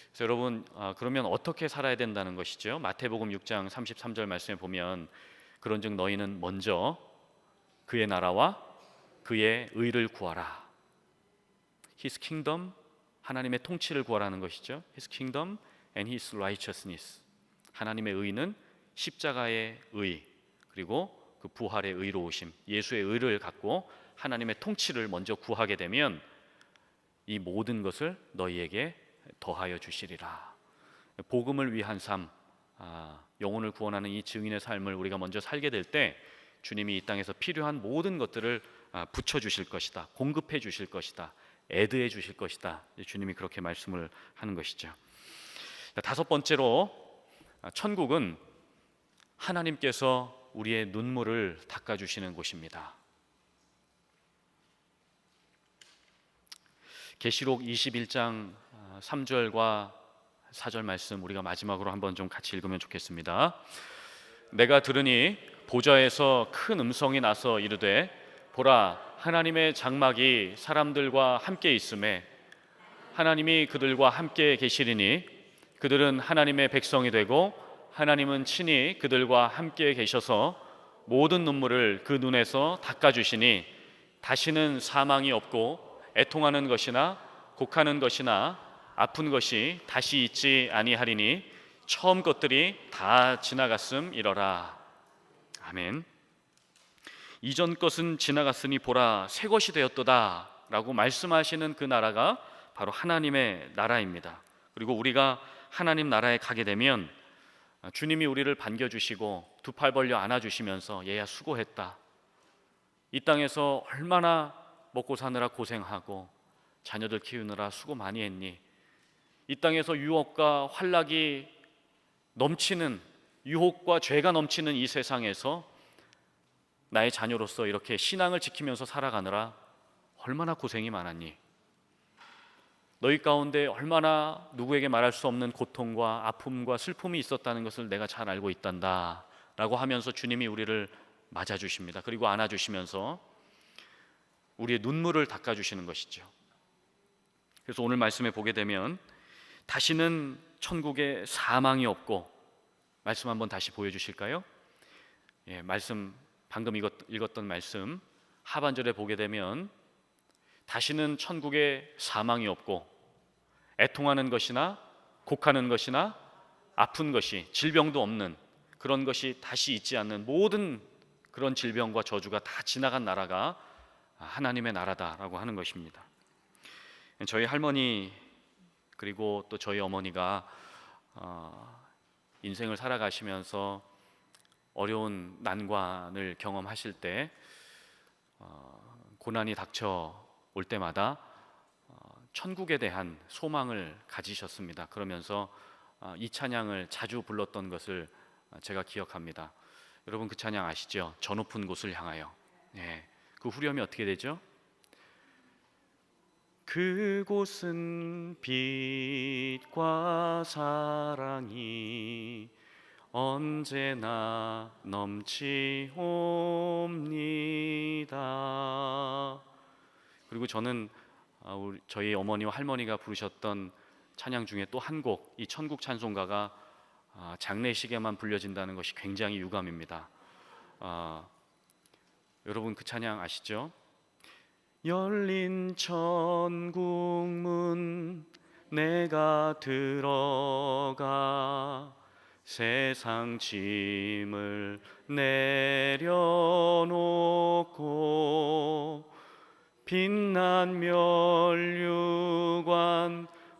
그래서 여러분, 그러면 어떻게 살아야 된다는 것이죠? 마태복음 6장 33절 말씀에 보면 그런즉 너희는 먼저 그의 나라와 그의 의를 구하라. His kingdom, 하나님의 통치를 구하라는 것이죠. His kingdom and His righteousness. 하나님의 의는 십자가의 의, 그리고 그 부활의 의로우심, 예수의 의를 갖고 하나님의 통치를 먼저 구하게 되면 이 모든 것을 너희에게 더하여 주시리라. 복음을 위한 삶, 영혼을 구원하는 이 증인의 삶을 우리가 먼저 살게 될 때 주님이 이 땅에서 필요한 모든 것들을 붙여주실 것이다, 공급해 주실 것이다, 애드해 주실 것이다. 주님이 그렇게 말씀을 하는 것이죠. 다섯 번째로, 천국은 하나님께서 우리의 눈물을 닦아주시는 곳입니다. 계시록 21장 3절과 4절 말씀 우리가 마지막으로 한번 좀 같이 읽으면 좋겠습니다. 내가 들으니 보좌에서 큰 음성이 나서 이르되 보라, 하나님의 장막이 사람들과 함께 있음에 하나님이 그들과 함께 계시리니 그들은 하나님의 백성이 되고 하나님은 친히 그들과 함께 계셔서 모든 눈물을 그 눈에서 닦아주시니 다시는 사망이 없고 애통하는 것이나 곡하는 것이나 아픈 것이 다시 있지 아니하리니 처음 것들이 다 지나갔음이러라. 아멘. 이전 것은 지나갔으니 보라, 새 것이 되었도다 라고 말씀하시는 그 나라가 바로 하나님의 나라입니다. 그리고 우리가 하나님 나라에 가게 되면 주님이 우리를 반겨주시고 두 팔 벌려 안아주시면서 얘야 수고했다, 이 땅에서 얼마나 먹고 사느라 고생하고 자녀들 키우느라 수고 많이 했니, 이 땅에서 유혹과 환락이 넘치는, 유혹과 죄가 넘치는 이 세상에서 나의 자녀로서 이렇게 신앙을 지키면서 살아가느라 얼마나 고생이 많았니, 너희 가운데 얼마나 누구에게 말할 수 없는 고통과 아픔과 슬픔이 있었다는 것을 내가 잘 알고 있단다 라고 하면서 주님이 우리를 맞아주십니다. 그리고 안아주시면서 우리의 눈물을 닦아주시는 것이죠. 그래서 오늘 말씀에 보게 되면 다시는 천국에 사망이 없고, 말씀 한번 다시 보여주실까요? 말씀 방금 읽었던 말씀 하반절에 보게 되면 다시는 천국에 사망이 없고 애통하는 것이나 곡하는 것이나 아픈 것이, 질병도 없는 그런 것이 다시 있지 않는 모든 그런 질병과 저주가 다 지나간 나라가 하나님의 나라다라고 하는 것입니다. 저희 할머니 그리고 또 저희 어머니가 인생을 살아가시면서 어려운 난관을 경험하실 때, 고난이 닥쳐올 때마다 천국에 대한 소망을 가지셨습니다. 그러면서 이 찬양을 자주 불렀던 것을 제가 기억합니다. 여러분 그 찬양 아시죠? 저 높은 곳을 향하여. 그 후렴이 어떻게 되죠? 그곳은 빛과 사랑이 언제나 넘치옵니다. 그리고 저는 저희 어머니와 할머니가 부르셨던 찬양 중에 또 한 곡, 이 천국 찬송가가 장례식에만 불려진다는 것이 굉장히 유감입니다. 여러분 그 찬양 아시죠? 열린 천국문 내가 들어가 세상 짐을 내려놓고 빛난 면류관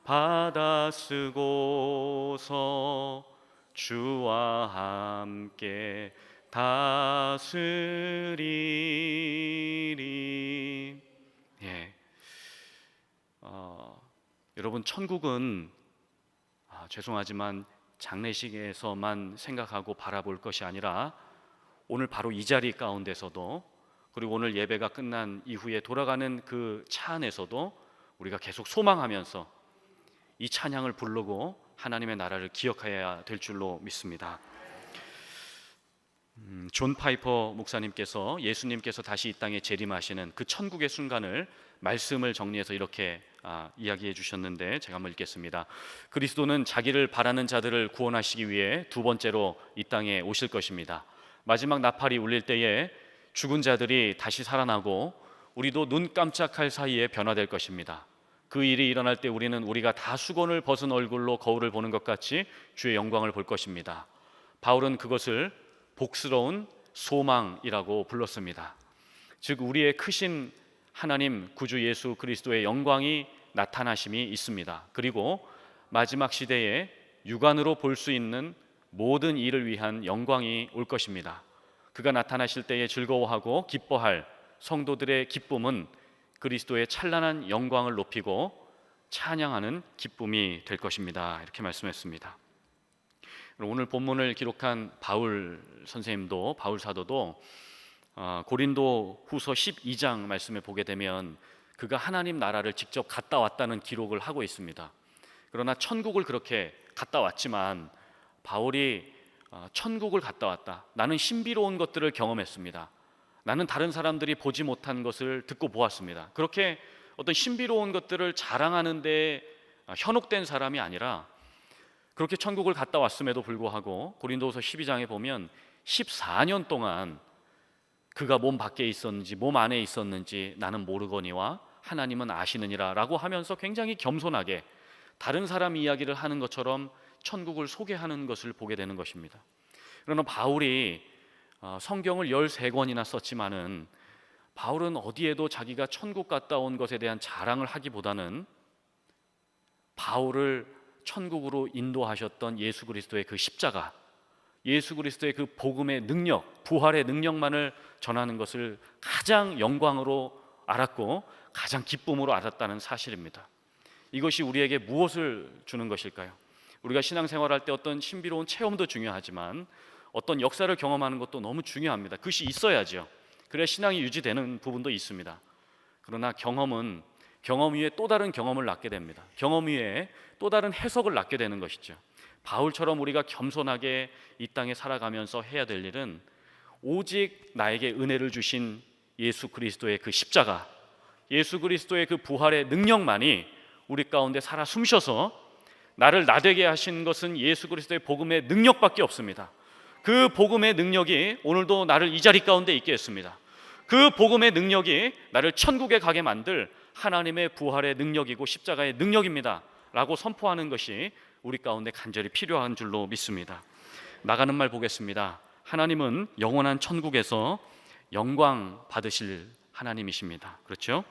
받아 쓰고서 주와 함께 다스리리. 여러분 천국은 죄송하지만 장례식에서만 생각하고 바라볼 것이 아니라 오늘 바로 이 자리 가운데서도, 그리고 오늘 예배가 끝난 이후에 돌아가는 그 차 안에서도 우리가 계속 소망하면서 이 찬양을 부르고 하나님의 나라를 기억해야 될 줄로 믿습니다. 존 파이퍼 목사님께서 예수님께서 다시 이 땅에 재림하시는 그 천국의 순간을 말씀을 정리해서 이렇게 이야기해 주셨는데 제가 한번 읽겠습니다. 그리스도는 자기를 바라는 자들을 구원하시기 위해 두 번째로 이 땅에 오실 것입니다. 마지막 나팔이 울릴 때에 죽은 자들이 다시 살아나고 우리도 눈 깜짝할 사이에 변화될 것입니다. 그 일이 일어날 때 우리는 우리가 다 수건을 벗은 얼굴로 거울을 보는 것 같이 주의 영광을 볼 것입니다. 바울은 그것을 복스러운 소망이라고 불렀습니다. 즉 우리의 크신 하나님 구주 예수 그리스도의 영광이 나타나심이 있습니다. 그리고 마지막 시대에 육안으로 볼 수 있는 모든 일을 위한 영광이 올 것입니다. 그가 나타나실 때에 즐거워하고 기뻐할 성도들의 기쁨은 그리스도의 찬란한 영광을 높이고 찬양하는 기쁨이 될 것입니다. 이렇게 말씀했습니다. 오늘 본문을 기록한 바울 선생님도, 바울 사도도 고린도 후서 12장 말씀에 보게 되면 그가 하나님 나라를 직접 갔다 왔다는 기록을 하고 있습니다. 그러나 천국을 그렇게 갔다 왔지만 바울이 천국을 갔다 왔다, 나는 신비로운 것들을 경험했습니다, 나는 다른 사람들이 보지 못한 것을 듣고 보았습니다, 그렇게 어떤 신비로운 것들을 자랑하는 데 현혹된 사람이 아니라 그렇게 천국을 갔다 왔음에도 불구하고 고린도후서 12장에 보면 14년 동안 그가 몸 밖에 있었는지 몸 안에 있었는지 나는 모르거니와 하나님은 아시느니라 라고 하면서 굉장히 겸손하게 다른 사람 이야기를 하는 것처럼 천국을 소개하는 것을 보게 되는 것입니다. 그러나 바울이 성경을 13권이나 썼지만은 바울은 어디에도 자기가 천국 갔다 온 것에 대한 자랑을 하기보다는 바울을 천국으로 인도하셨던 예수 그리스도의 그 십자가, 예수 그리스도의 그 복음의 능력, 부활의 능력만을 전하는 것을 가장 영광으로 알았고 가장 기쁨으로 알았다는 사실입니다. 이것이 우리에게 무엇을 주는 것일까요? 우리가 신앙생활할 때 어떤 신비로운 체험도 중요하지만 어떤 역사를 경험하는 것도 너무 중요합니다. 그것이 있어야죠. 그래야 신앙이 유지되는 부분도 있습니다. 그러나 경험은 경험 위에 또 다른 경험을 낳게 됩니다. 경험 위에 또 다른 해석을 낳게 되는 것이죠. 바울처럼 우리가 겸손하게 이 땅에 살아가면서 해야 될 일은 오직 나에게 은혜를 주신 예수 그리스도의 그 십자가, 예수 그리스도의 그 부활의 능력만이 우리 가운데 살아 숨쉬어서 나를 나되게 하신 것은 예수 그리스도의 복음의 능력밖에 없습니다. 그 복음의 능력이 오늘도 나를 이 자리 가운데 있게 했습니다. 그 복음의 능력이 나를 천국에 가게 만들 하나님의 부활의 능력이고 십자가의 능력입니다 라고 선포하는 것이 우리 가운데 간절히 필요한 줄로 믿습니다. 나가는 말 보겠습니다. 하나님은 영원한 천국에서 영광 받으실 하나님이십니다. 그렇죠?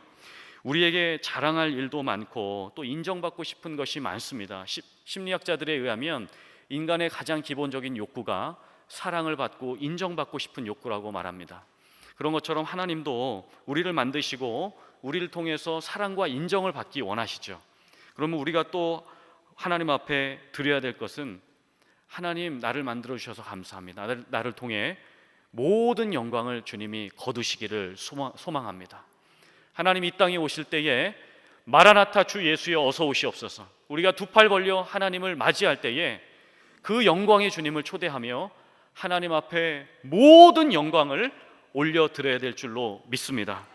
우리에게 자랑할 일도 많고 또 인정받고 싶은 것이 많습니다. 심리학자들에 의하면 인간의 가장 기본적인 욕구가 사랑을 받고 인정받고 싶은 욕구라고 말합니다. 그런 것처럼 하나님도 우리를 만드시고 우리를 통해서 사랑과 인정을 받기 원하시죠. 그러면 우리가 또 하나님 앞에 드려야 될 것은 하나님 나를 만들어 주셔서 감사합니다. 나를 통해 모든 영광을 주님이 거두시기를 소망합니다. 하나님 이 땅에 오실 때에 마라나타 주 예수여 어서 오시옵소서, 우리가 두 팔 벌려 하나님을 맞이할 때에 그 영광의 주님을 초대하며 하나님 앞에 모든 영광을 올려드려야 될 줄로 믿습니다.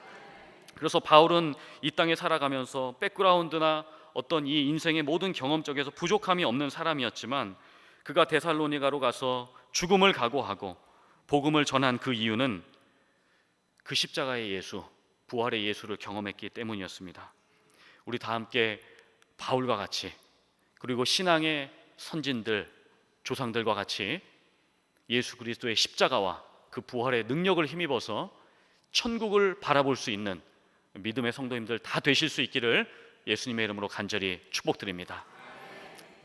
그래서 바울은 이 땅에 살아가면서 백그라운드나 어떤 이 인생의 모든 경험 쪽에서 부족함이 없는 사람이었지만 그가 데살로니가로 가서 죽음을 각오하고 복음을 전한 그 이유는 그 십자가의 예수, 부활의 예수를 경험했기 때문이었습니다. 우리 다 함께 바울과 같이, 그리고 신앙의 선진들, 조상들과 같이 예수 그리스도의 십자가와 그 부활의 능력을 힘입어서 천국을 바라볼 수 있는 믿음의 성도님들 다 되실 수 있기를 예수님의 이름으로 간절히 축복드립니다.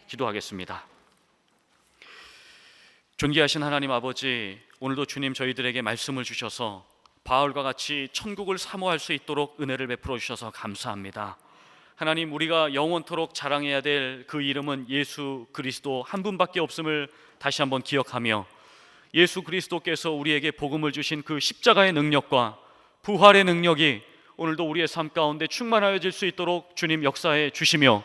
기도하겠습니다. 존귀하신 하나님 아버지, 오늘도 주님 저희들에게 말씀을 주셔서 바울과 같이 천국을 사모할 수 있도록 은혜를 베풀어 주셔서 감사합니다. 하나님, 우리가 영원토록 자랑해야 될 그 이름은 예수 그리스도 한 분밖에 없음을 다시 한번 기억하며 예수 그리스도께서 우리에게 복음을 주신 그 십자가의 능력과 부활의 능력이 오늘도 우리의 삶 가운데 충만하여질 수 있도록 주님 역사해 주시며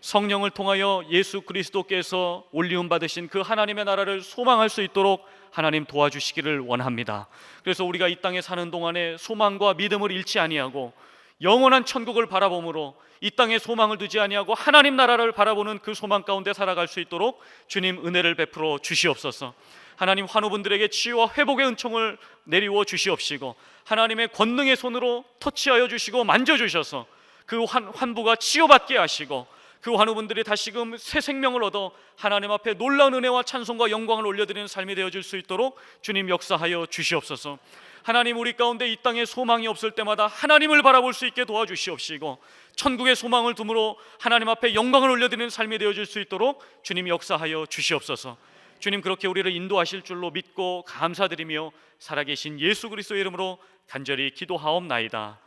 성령을 통하여 예수 그리스도께서 올리움 받으신 그 하나님의 나라를 소망할 수 있도록 하나님 도와주시기를 원합니다. 그래서 우리가 이 땅에 사는 동안에 소망과 믿음을 잃지 아니하고 영원한 천국을 바라봄으로 이 땅에 소망을 두지 아니하고 하나님 나라를 바라보는 그 소망 가운데 살아갈 수 있도록 주님 은혜를 베풀어 주시옵소서. 하나님, 환우분들에게 치유와 회복의 은총을 내리워 주시옵시고 하나님의 권능의 손으로 터치하여 주시고 만져주셔서 그 환부가 치유받게 하시고 그 환우분들이 다시금 새 생명을 얻어 하나님 앞에 놀라운 은혜와 찬송과 영광을 올려드리는 삶이 되어질 수 있도록 주님 역사하여 주시옵소서. 하나님, 우리 가운데 이 땅에 소망이 없을 때마다 하나님을 바라볼 수 있게 도와주시옵시고 천국의 소망을 둠으로 하나님 앞에 영광을 올려드리는 삶이 되어질 수 있도록 주님 역사하여 주시옵소서. 주님, 그렇게 우리를 인도하실 줄로 믿고 감사드리며 살아계신 예수 그리스도의 이름으로 간절히 기도하옵나이다.